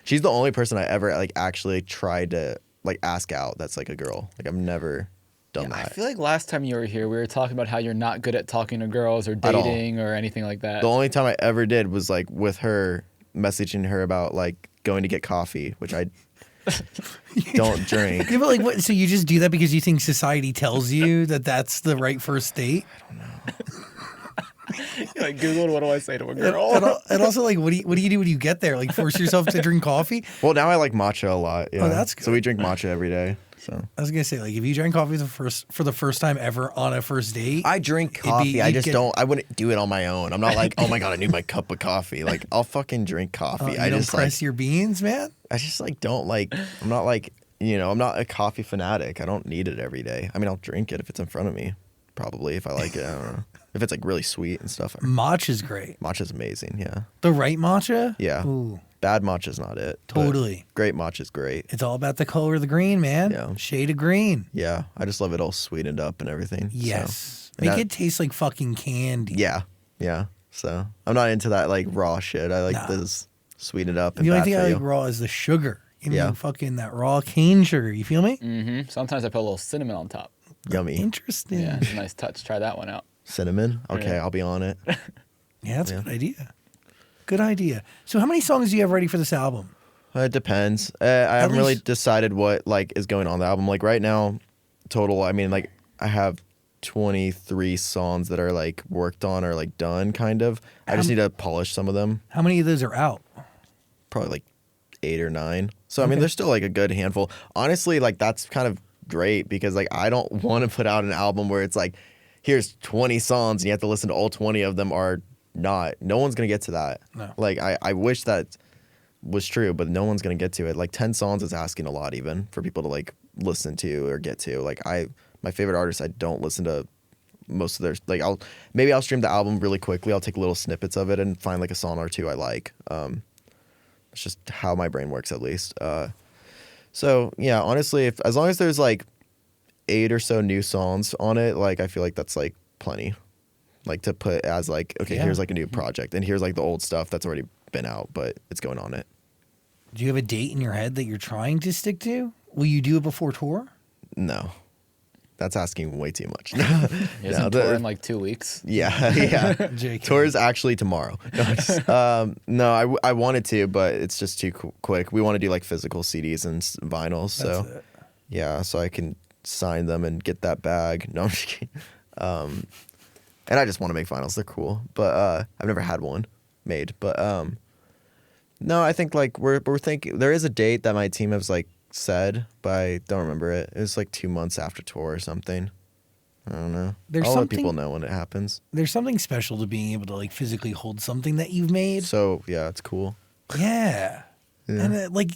She's the only person I ever like actually tried to like ask out that's like a girl. Like I've never done that. I feel like last time you were here, we were talking about how you're not good at talking to girls or dating or anything like that. The only time I ever did was like with her, messaging her about like going to get coffee, which I don't drink. Yeah, but like, what? So you just do that because you think society tells you that that's the right first date? I don't know. You're like, Googled, what do I say to a girl? And also, like, what do you do when you get there? Like, force yourself to drink coffee? Well, now I like matcha a lot. Yeah. Oh, that's good. So we drink matcha every day. So I was gonna say, like, if you drank coffee for the first time ever on a first date, I drink coffee. I wouldn't do it on my own. I'm not like, oh my God, I need my cup of coffee. Like, I'll fucking drink coffee. I just press your beans, man. I just like don't like. I'm not like, you know, I'm not a coffee fanatic. I don't need it every day. I mean, I'll drink it if it's in front of me, probably if I like it. I don't know. If it's like really sweet and stuff. Matcha's great. Matcha's amazing. Yeah. The right matcha. Yeah. Ooh. Bad matcha's not it. Totally. Great matcha's great. It's all about the color of the green, man. Yeah. Shade of green. Yeah. I just love it all sweetened up and everything. Yes. So. Make it taste like fucking candy. Yeah. Yeah. So I'm not into that like raw shit. I like this sweetened up and the only bad thing for I you. like raw is the sugar. Give me fucking that raw cane sugar. You feel me? Mm-hmm. Sometimes I put a little cinnamon on top. Yummy. Interesting. Yeah, it's a nice touch. Try that one out. Cinnamon? Okay, Yeah. I'll be on it. Yeah, that's a good idea. Good idea. So how many songs do you have ready for this album? It depends. I haven't really decided what like is going on the album. Like right now, total, I mean, like I have 23 songs that are like worked on or like done kind of. I just need to polish some of them. How many of those are out? Probably like 8 or 9. So I mean, there's still like a good handful. Honestly, like that's kind of great because like I don't want to put out an album where it's like, here's 20 songs and you have to listen to all 20 of them or not. No one's gonna get to that. No. Like I wish that was true, but no one's gonna get to it. Like 10 songs is asking a lot even for people to like listen to or get to. Like my favorite artists, I don't listen to most of their, like I'll stream the album really quickly. I'll take little snippets of it and find like a song or two I like. It's just how my brain works at least. So yeah, honestly, as long as there's like 8 or so new songs on it, like I feel like that's like plenty. Like to put as like, okay, here's like a new project and here's like the old stuff that's already been out, but it's going on it. Do you have a date in your head that you're trying to stick to? Will you do it before tour? No. That's asking way too much. Isn't tour in like 2 weeks? Yeah, yeah. Tour is actually tomorrow. No, I wanted to, but it's just too quick. We want to do like physical CDs and vinyls, so yeah, so I can sign them and get that bag. No, I'm just kidding. And I just want to make vinyls. They're cool, but I've never had one made. But no, I think like we're thinking there is a date that my team has like said, but I don't remember it. It was like 2 months after tour or something. I don't know. I'll let people know when it happens. There's something special to being able to like physically hold something that you've made. So yeah, it's cool. Yeah. And like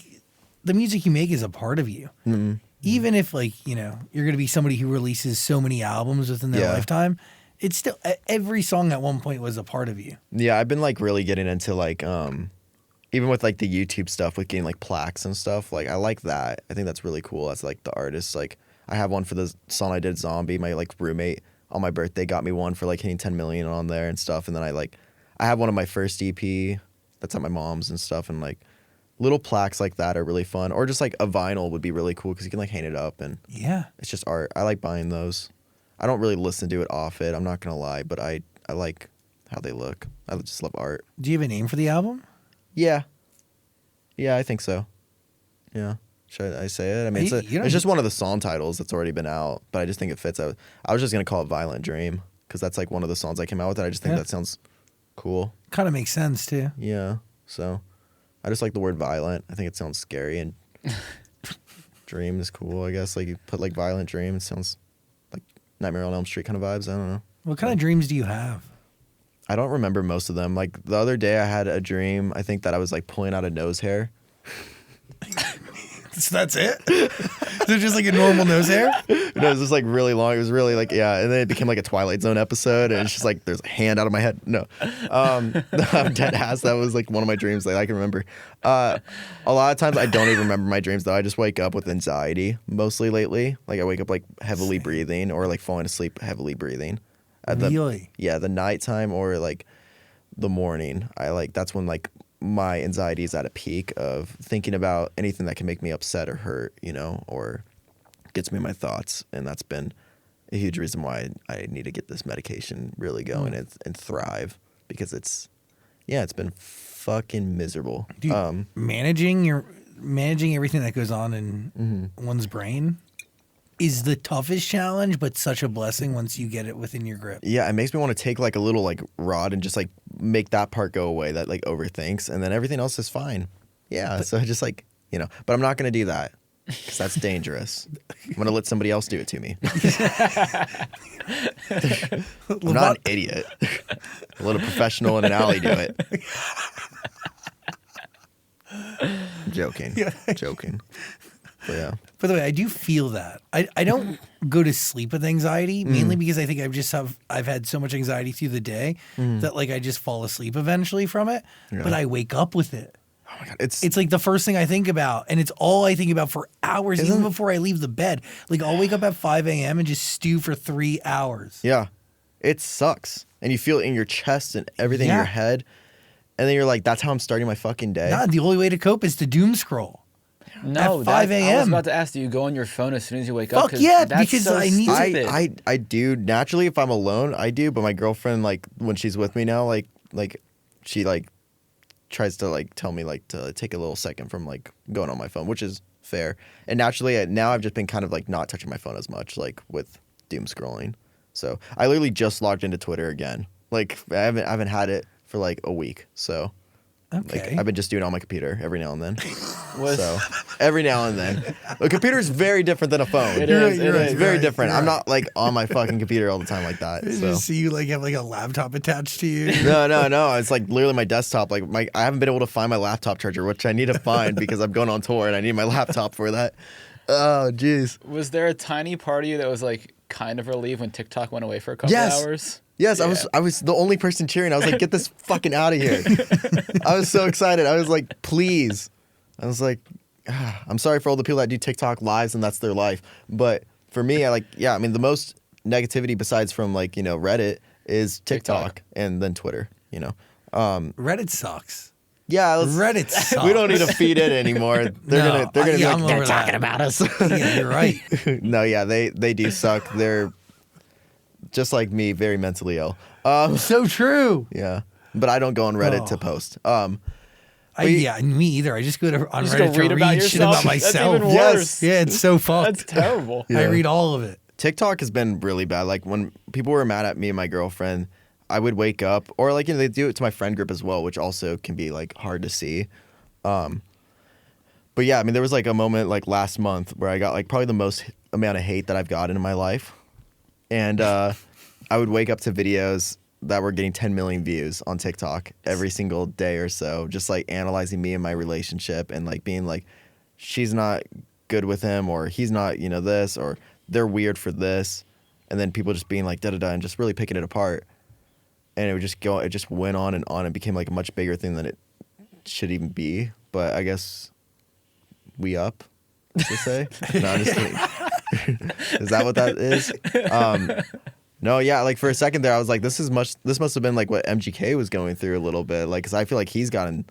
the music you make is a part of you. Mm-hmm. even if like, you know, you're going to be somebody who releases so many albums within their lifetime, it's still every song at one point was a part of you. Yeah, I've been like really getting into like even with like the YouTube stuff with getting like plaques and stuff. Like I like that. I think that's really cool as like the artist. Like I have one for the song I did, Zombie. My like roommate on my birthday got me one for like hitting 10 million on there and stuff. And then I have one of my first EP that's at my mom's and stuff, and like little plaques like that are really fun. Or just like a vinyl would be really cool because you can like hang it up and it's just art. I like buying those. I don't really listen to it off it, I'm not gonna lie, but I like how they look. I just love art. Do you have a name for the album? Yeah, I think so. Yeah. Should I say it? I mean, it's just one of the song titles that's already been out, but I just think it fits. I was just gonna call it Violent Dream because that's like one of the songs I came out with, and I just think that sounds cool. Kind of makes sense too. Yeah. So I just like the word violent. I think it sounds scary, and dream is cool, I guess. Like you put like Violent Dream, it sounds like Nightmare on Elm Street kind of vibes. I don't know. What kind of dreams do you have? I don't remember most of them. Like the other day I had a dream, I think that I was like pulling out a nose hair. So that's it? Is it just like a normal nose hair? No, it was just like really long. It was really like, and then it became like a Twilight Zone episode, and it's just like there's a hand out of my head. No. I'm dead ass. That was like one of my dreams that I can remember. A lot of times I don't even remember my dreams though. I just wake up with anxiety mostly lately. Like I wake up like heavily breathing or like falling asleep heavily breathing. Really? Yeah, the nighttime or like the morning. That's when like my anxiety is at a peak of thinking about anything that can make me upset or hurt, you know, or gets me in my thoughts. And that's been a huge reason why I need to get this medication really going and thrive, because it's been fucking miserable. Dude, managing everything that goes on in one's brain is the toughest challenge, but such a blessing once you get it within your grip. Yeah, it makes me want to take like a little like rod and just like make that part go away that like overthinks, and then everything else is fine. Yeah, so I just like, you know, but I'm not going to do that because that's dangerous. I'm going to let somebody else do it to me. I'm not an idiot. I'll let a professional in an alley do it. Joking. But yeah. By the way, I do feel that. I don't go to sleep with anxiety, mainly because I think I've had so much anxiety through the day that like I just fall asleep eventually from it. Yeah. But I wake up with it. Oh my God. It's like the first thing I think about, and it's all I think about for hours, even before I leave the bed. Like I'll wake up at 5 a.m. and just stew for 3 hours. Yeah. It sucks. And you feel it in your chest and everything in your head. And then you're like, that's how I'm starting my fucking day. Nah, the only way to cope is to doom scroll. No, at 5 a.m. I was about to ask, do you go on your phone as soon as you wake up? Fuck yeah, because so I need to. I do naturally if I'm alone, I do. But my girlfriend, like when she's with me now, like she like tries to like tell me like to take a little second from like going on my phone, which is fair. And naturally, now I've just been kind of like not touching my phone as much, like with doom scrolling. So I literally just logged into Twitter again. Like I haven't had it for like a week, so. Okay. Like, I've been just doing it on my computer every now and then. So every now and then. A computer is very different than a phone. It is. It's very different. I'm not like on my fucking computer all the time like that. I just see you like have like a laptop attached to you. No. It's like literally my desktop. Like I haven't been able to find my laptop charger, which I need to find because I'm going on tour and I need my laptop for that. Oh, jeez. Was there a tiny part of you that was like kind of relieved when TikTok went away for a couple hours? Yes, yeah. I was the only person cheering. I was like, get this fucking out of here. I was so excited. I was like, please. I was like, I'm sorry for all the people that do TikTok lives and that's their life. But for me, I mean, the most negativity besides from like, you know, Reddit is TikTok. And then Twitter, you know. Reddit sucks. Yeah, Reddit sucks. We don't need to feed it anymore. They're gonna be like, they're talking about us. Yeah, you're right. No, yeah, they do suck. They're just like me, very mentally ill. So true. Yeah, but I don't go on Reddit to post. Yeah, me either. I just go on Reddit to read shit about myself. That's even worse. Yeah, it's so fucked. That's terrible. Yeah. I read all of it. TikTok has been really bad. Like when people were mad at me and my girlfriend, I would wake up, or like, you know, they do it to my friend group as well, which also can be like hard to see. But yeah, I mean, there was like a moment like last month where I got like probably the most amount of hate that I've gotten in my life. And I would wake up to videos that were getting 10 million views on TikTok every single day or so, just like analyzing me and my relationship and like being like, she's not good with him, or he's not, this, or they're weird for this, and then people just being like da da da and just really picking it apart, and it just went on and became like a much bigger thing than it should even be. But I guess we up, to say. No, I'm just kidding. Is that what that is? No, yeah, like for a second there, I was like, this must have been like what MGK was going through a little bit, like, because I feel like he's gotten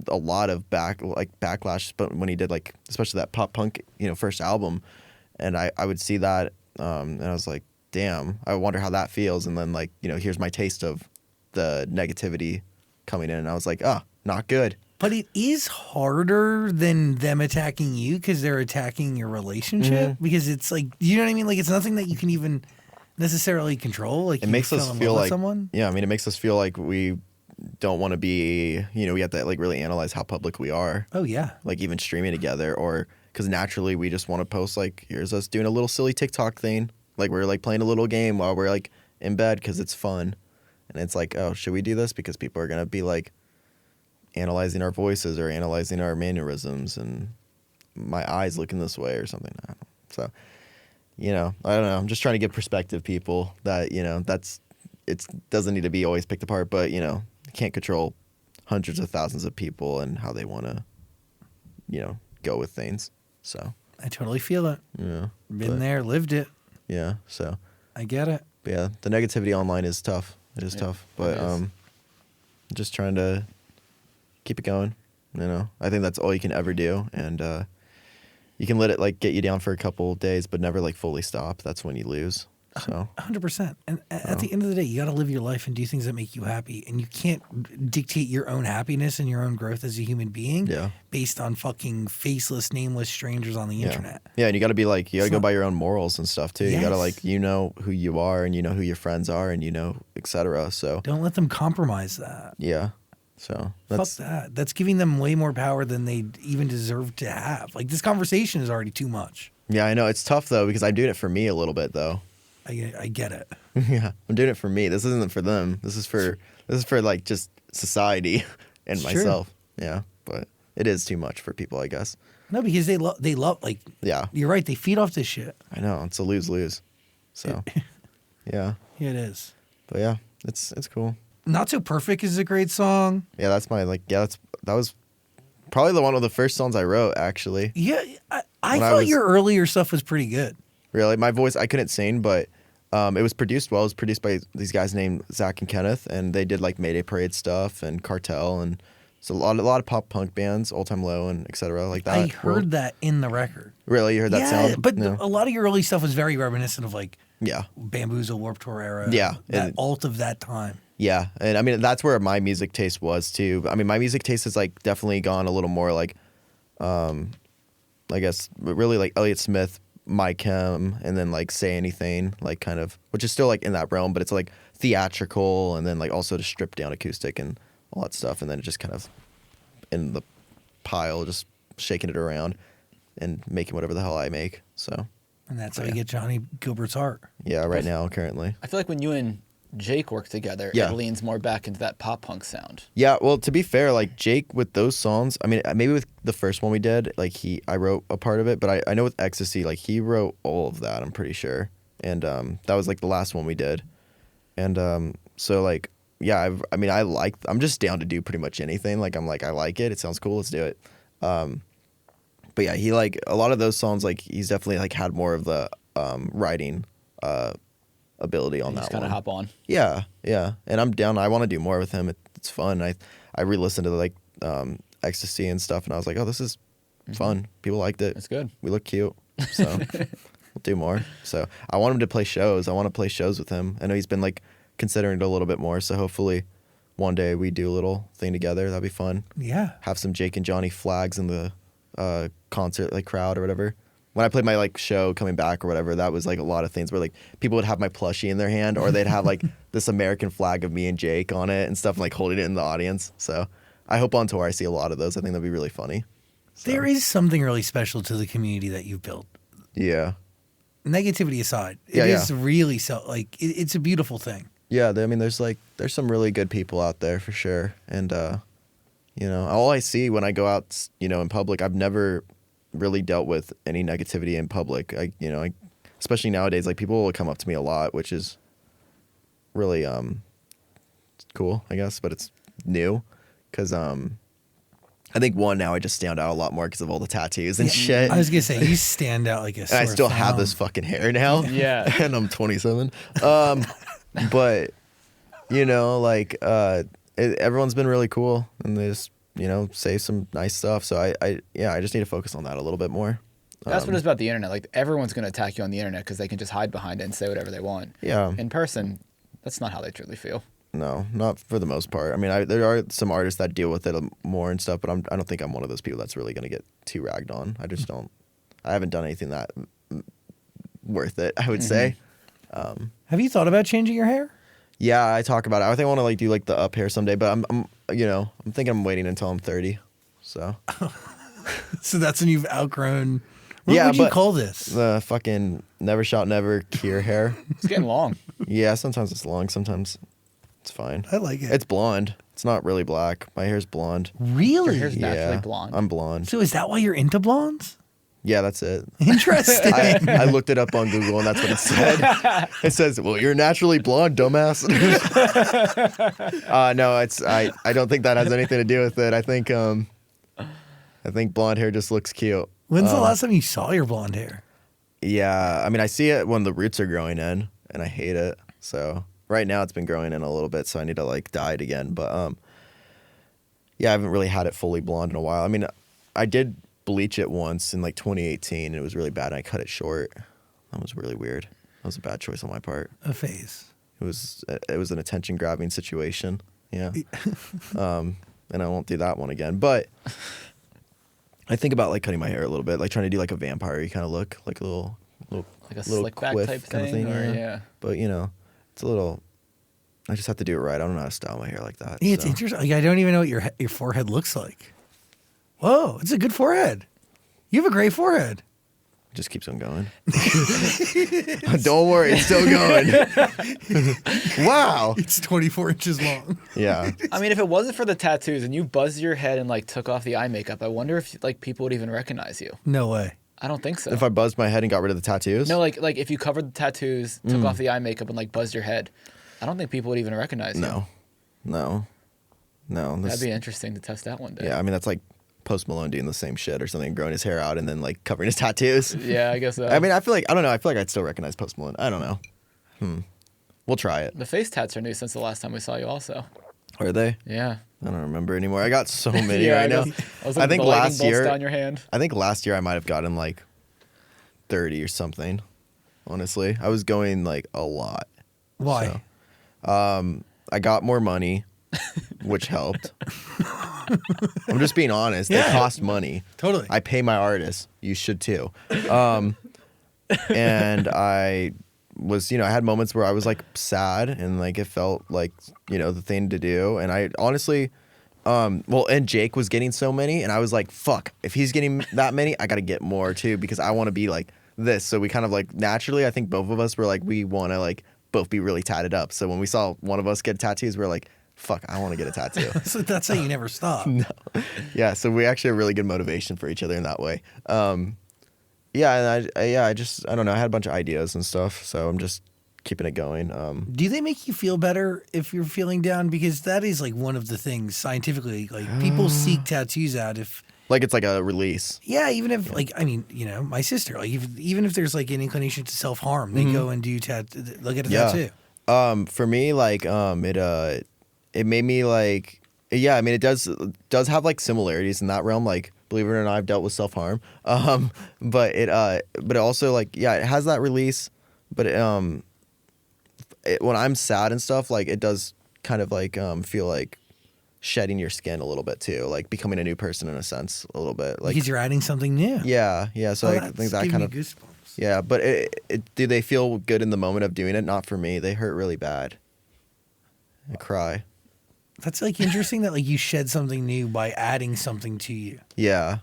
a lot of backlash, but when he did like, especially that pop punk, first album, and I would see that, and I was like, damn, I wonder how that feels, and then like, here's my taste of the negativity coming in, and I was like, not good. But it is harder than them attacking you because they're attacking your relationship, because it's like, you know what I mean? Like, it's nothing that you can even necessarily control. Like, it makes us feel like someone. Yeah, I mean, it makes us feel like we don't want to be, we have to like really analyze how public we are. Oh yeah. Like even streaming together, or because naturally we just want to post like, here's us doing a little silly TikTok thing, like we're like playing a little game while we're like in bed because it's fun, and it's like, oh, should we do this because people are gonna be like analyzing our voices or analyzing our mannerisms and my eyes looking this way or something. I don't know. So. I don't know. I'm just trying to give perspective, people, that, it doesn't need to be always picked apart, but, you can't control hundreds of thousands of people and how they want to, go with things. So. I totally feel it. Yeah. Been there, lived it. Yeah. So. I get it. But yeah. The negativity online is tough. It is tough. But, just trying to keep it going. I think that's all you can ever do. And, you can let it like get you down for a couple days, but never like fully stop. That's when you lose. So 100%. And at the end of the day, you got to live your life and do things that make you happy. And you can't dictate your own happiness and your own growth as a human being based on fucking faceless, nameless strangers on the internet. Yeah, and you got to be like, you got to go by your own morals and stuff too. Yes. You got to like, who you are, and who your friends are, and et cetera. So don't let them compromise that. Yeah. So fuck that. That's giving them way more power than they even deserve to have. Like, this conversation is already too much. Yeah, I know. It's tough though, because I'm doing it for me a little bit though. I get it. Yeah, I'm doing it for me. This isn't for them. This is for like just society and myself. Yeah, but it is too much for people, I guess. No, because they love like. Yeah, you're right. They feed off this shit. I know, it's a lose. So yeah, it is. But yeah, it's cool. Not So Perfect is a great song. Yeah, that's my that was probably one of the first songs I wrote, actually. Yeah, I thought your earlier stuff was pretty good. Really? My voice, I couldn't sing, but it was produced well. It was produced by these guys named Zach and Kenneth, and they did like Mayday Parade stuff and Cartel, and so a lot of pop punk bands, Old Time Low and etc. like that. I heard that in the record. Really? You heard that sound? But a lot of your early stuff was very reminiscent of like Bamboozle, Warped Tour era. Yeah. That alt of that time. Yeah, and I mean that's where my music taste was too. I mean my music taste has like definitely gone a little more like, I guess really like Elliott Smith, My Chem, and then like Say Anything, like kind of, which is still like in that realm, but it's like theatrical, and then like also to stripped down acoustic and all that stuff, and then it just kind of in the pile, just shaking it around and making whatever the hell I make. So. And that's how you get Johnnie Guilbert's art. Yeah, right now currently. I feel like when you and Jake work together, it leans more back into that pop punk sound. Yeah, well, to be fair, like Jake with those songs, I mean, maybe with the first one we did, like I wrote a part of it, but I know with Ecstasy, like he wrote all of that, I'm pretty sure. And that was like the last one we did. And so like, yeah, I'm just down to do pretty much anything. Like, I like it. It sounds cool. Let's do it. But yeah, he like, a lot of those songs, like he's definitely like had more of the writing ability on that one. Just kind of hop on. Yeah, and I'm down. I want to do more with him. It's fun. I re-listened to like Ecstasy and stuff, and I was like, oh, this is fun. People liked it. It's good. We look cute, so we'll do more. So I want him to play shows. I want to play shows with him. I know he's been like considering it a little bit more. So hopefully one day we do a little thing together. That'd be fun. Yeah. Have some Jake and Johnny flags in the concert like crowd or whatever. When I played my like show coming back or whatever, that was like a lot of things where like people would have my plushie in their hand, or they'd have like this American flag of me and Jake on it and stuff, and like holding it in the audience. So I hope on tour I see a lot of those. I think that'd be really funny. So. There is something really special to the community that you've built. Yeah. Negativity aside, it is really it's a beautiful thing. Yeah, I mean, there's some really good people out there for sure, and all I see when I go out, in public, I've never really dealt with any negativity in public. Especially nowadays, like people will come up to me a lot, which is really cool, I guess, but it's new because I think now I just stand out a lot more because of all the tattoos and shit. I was gonna say you stand out like a. And I still have this fucking hair now. Yeah, and I'm 27. But everyone's been really cool, and they just say some nice stuff. So I just need to focus on that a little bit more. That's what it's about the internet. Like everyone's gonna attack you on the internet because they can just hide behind it and say whatever they want. Yeah. In person, that's not how they truly feel. No, not for the most part. I mean, there are some artists that deal with it more and stuff, but I don't think I'm one of those people that's really going to get too ragged on. I just don't. I haven't done anything that worth it, I would say. Have you thought about changing your hair? Yeah, I talk about it. I think I want to do like the up hair someday, but I'm thinking I'm waiting until I'm 30. So. So that's when you've outgrown. What would you call this? The fucking never shout never cure hair. It's getting long. Yeah, sometimes it's long, sometimes it's fine. I like it. It's blonde. It's not really black. My hair's blonde. Really? Your hair's naturally blonde. I'm blonde. So is that why you're into blonds? Yeah, that's it. Interesting. I looked it up on Google and that's what it said. It says, "Well, you're naturally blonde, dumbass." No, I don't think that has anything to do with it. I think blonde hair just looks cute. When's the last time you saw your blonde hair? Yeah, I mean, I see it when the roots are growing in, and I hate it. So right now it's been growing in a little bit, so I need to like dye it again. But yeah, I haven't really had it fully blonde in a while. I mean, I did bleach it once in like 2018, and it was really bad, and I cut it short. That was really weird. That was a bad choice on my part. A phase. It was an attention grabbing situation. Yeah. And I won't do that one again. But I think about like cutting my hair a little bit, like trying to do like a vampire-y kind of look, like a little like a slick back type kind of thing. Or, yeah. But it's a little. I just have to do it right. I don't know how to style my hair like that. Yeah, it's interesting. Like, I don't even know what your forehead looks like. Whoa, it's a good forehead. You have a great forehead. It just keeps on going. Don't worry, it's still going. Wow. It's 24 inches long. Yeah. I mean, if it wasn't for the tattoos and you buzzed your head and like took off the eye makeup, I wonder if like people would even recognize you. No way. I don't think so. If I buzzed my head and got rid of the tattoos? No, like if you covered the tattoos, took off the eye makeup, and like buzzed your head, I don't think people would even recognize you. No. That'd be interesting to test that one day. Yeah, I mean that's like Post Malone doing the same shit or something, growing his hair out and then like covering his tattoos. Yeah, I guess so. I mean, I feel like I'd still recognize Post Malone. I don't know. We'll try it. The face tats are new since the last time we saw you also. Are they? Yeah. I don't remember anymore. I got so many right now. I think last year down your hand. I think last year I might have gotten like 30 or something. Honestly, I was going like a lot. Why? So, I got more money, which helped. I'm just being honest. Yeah. They cost money. Totally. I pay my artists. You should too. And I was, I had moments where I was like sad and like it felt like, the thing to do. And I honestly, and Jake was getting so many and I was like, fuck, if he's getting that many, I got to get more too because I want to be like this. So we kind of like naturally, I think both of us were like, we want to like both be really tatted up. So when we saw one of us get tattoos, we were like, fuck, I want to get a tattoo. So that's how you never stop. No. Yeah, so we actually have really good motivation for each other in that way. Yeah, and I don't know. I had a bunch of ideas and stuff, so I'm just keeping it going. Do they make you feel better if you're feeling down? Because that is like one of the things scientifically, like people seek tattoos out if... Like it's like a release. Yeah, even if like, I mean, my sister, like even if there's like an inclination to self-harm, they go and do they'll get a tattoo. For me, like, it made me like, yeah, I mean, it does have like similarities in that realm. Like, believe it or not, I've dealt with self-harm. But it also like, yeah, it has that release, but when I'm sad and stuff, like it does kind of like, feel like shedding your skin a little bit too, like becoming a new person in a sense, a little bit. Like, because you're adding something new. Yeah. So I think that kind of, goosebumps. Yeah, but do they feel good in the moment of doing it? Not for me. They hurt really bad. I cry. That's like interesting that like you shed something new by adding something to you. Yeah.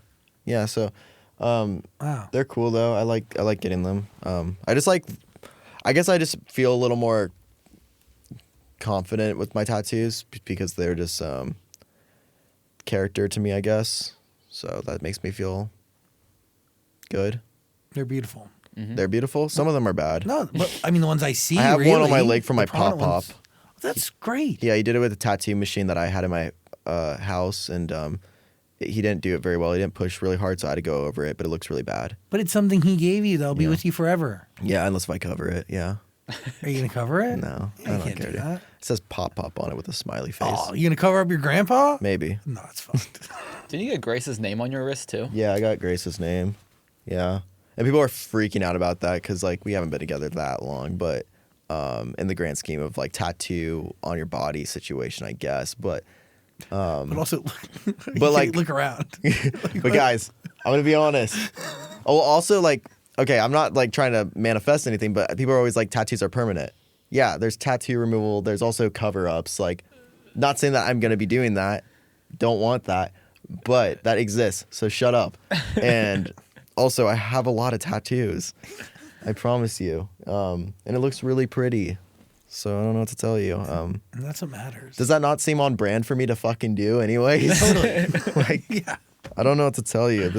So, wow, they're cool though. I like getting them. I guess I just feel a little more confident with my tattoos because they're just character to me, I guess. So that makes me feel good. They're beautiful. They're beautiful. Some of them are bad. No, but I mean the ones I see. I have really, one on my leg from my the prominent pop. ones. That's great. Yeah, he did it with a tattoo machine that I had in my house, and he didn't do it very well. He didn't push really hard, so I had to go over it, but it looks really bad. But it's something he gave you that'll be with you forever. Yeah, unless if I cover it, yeah. Are you gonna cover it? No, Yeah, I you don't can't care. do that. It says pop on it with a smiley face. Oh, you gonna cover up your grandpa? Maybe. No, it's fucked. Didn't you get Grace's name on your wrist too? Yeah, I got Grace's name. Yeah. And people are freaking out about that because, like, we haven't been together that long, but in the grand scheme of, like, tattoo on your body situation, I guess. But but also, but like, look around. but guys, I'm going to be honest. Oh, also, like, okay, I'm not, like, trying to manifest anything, but people are always like, tattoos are permanent. Yeah, there's tattoo removal. There's also cover-ups. Like, not saying that I'm going to be doing that. Don't want that. But that exists, so shut up. And also, I have a lot of tattoos. I promise you. And it looks really pretty. So I don't know what to tell you. And that's what matters. Does that not seem on brand for me to fucking do anyways? Totally. Like, Yeah. I don't know what to tell you.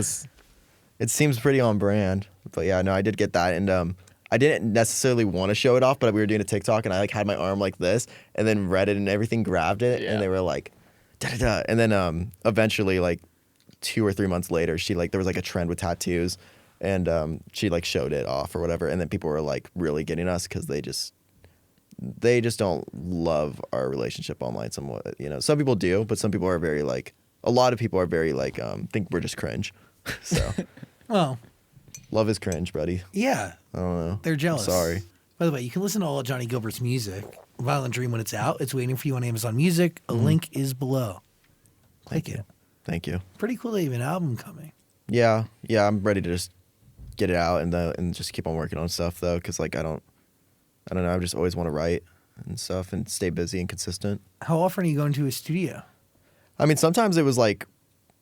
It seems pretty on brand. But yeah, no, I did get that. And I didn't necessarily want to show it off, but we were doing a TikTok and I like had my arm like this and then read it and everything grabbed it. Yeah. And they were like, da-da-da. And then eventually, like 2 or 3 months later, there was like a trend with tattoos and she like showed it off or whatever. And then people were like really getting us because they just don't love our relationship online somewhat. You know, some people do, but some people are very like, a lot of people are very like, think we're just cringe. So Well, love is cringe, buddy. yeah. I don't know. They're jealous. Sorry. By the way, you can listen to all of Johnnie Guilbert's music. Violent Dream, when it's out, it's waiting for you on Amazon Music. A link is below. Click it. Thank you. Pretty cool that you have an album coming. Yeah, I'm ready to just get it out and just keep on working on stuff though, because like I don't know, I just always want to write and stuff and stay busy and consistent. How often are you going to a studio? I mean, sometimes it was like,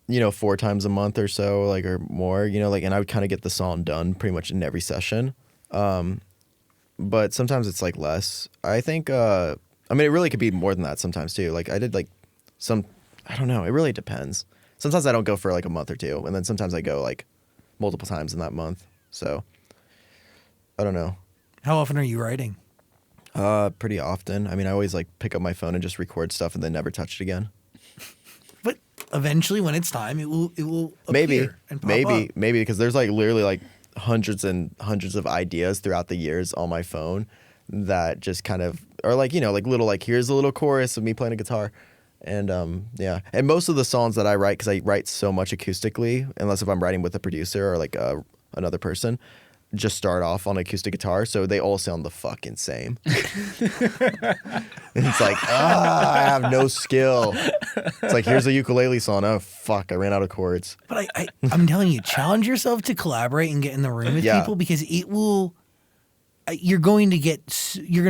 4 times a month or so, like or more, like, and I would kind of get the song done pretty much in every session. But sometimes it's like less. I think. I mean, it really could be more than that sometimes too. Like I did like I don't know. It really depends. Sometimes I don't go for like a month or two, and then sometimes I go like multiple times in that month. So I don't know. How often are you writing? Pretty often. I mean, I always like pick up my phone and just record stuff and then never touch it again. But eventually, when it's time, it will Maybe, appear and pop up. maybe because there's like literally like hundreds and hundreds of ideas throughout the years on my phone that just kind of are like, like little, like here's a little chorus of me playing a guitar. And yeah, and most of the songs that I write, because I write so much acoustically, unless if I'm writing with a producer or like another person, just start off on acoustic guitar, so they all sound the fucking same. And it's like, I have no skill. It's like, here's a ukulele song. Oh fuck, I ran out of chords. But I'm telling you, challenge yourself to collaborate and get in the room with people, because it will. You're going to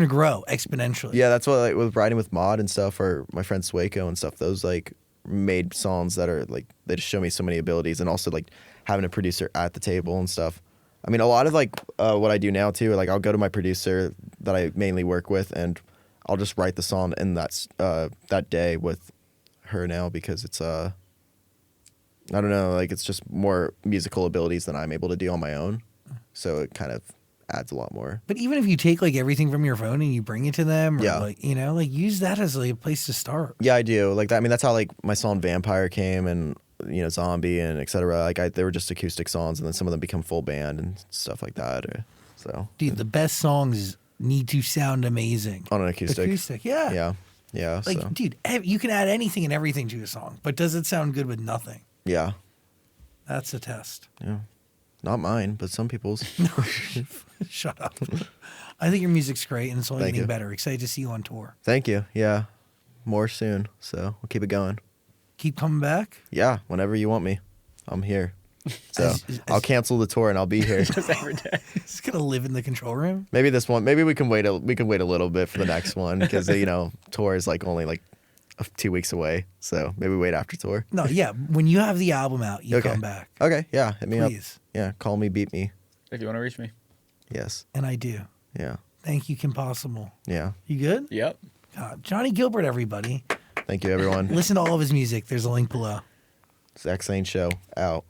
grow exponentially. Yeah, that's what, like with writing with Mod and stuff, or my friend Swaco and stuff. Those like made songs that are like, they just show me so many abilities, and also like having a producer at the table and stuff. I mean, a lot of like what I do now too, like I'll go to my producer that I mainly work with, and I'll just write the song in that day with her now, because it's I don't know, like it's just more musical abilities than I'm able to do on my own, so it kind of adds a lot more. But even if you take like everything from your phone and you bring it to them, or like like use that as like a place to start. Yeah, I do. Like that. I mean, that's how like my song Vampire came, and Zombie and etc. Like they were just acoustic songs, and then some of them become full band and stuff like that. So, dude, the best songs need to sound amazing on an acoustic. Yeah. Like, so. dude, you can add anything and everything to a song, but does it sound good with nothing? Yeah. That's a test. Yeah. Not mine, but some people's. Shut up. I think your music's great, and it's only Thank getting you. better. Excited to see you on tour. Thank you. Yeah. More soon. So we'll keep it going. Keep coming back. Yeah. Whenever you want me, I'm here. So I'll cancel the tour and I'll be here. Just every day. He's gonna live in the control room. Maybe this one. Maybe we can wait a little bit for the next one, because tour is like only like 2 weeks away. So maybe wait after tour. No, yeah. When you have the album out, you come back. Okay. Yeah. Hit me Please. up. Yeah. Call me. Beat me. If you want to reach me. Yes. And I do. Yeah. Thank you, Kim Possible. Yeah. You good? Yep. Johnnie Guilbert, everybody. Thank you, everyone. Listen to all of his music. There's a link below. Zachsang Show out.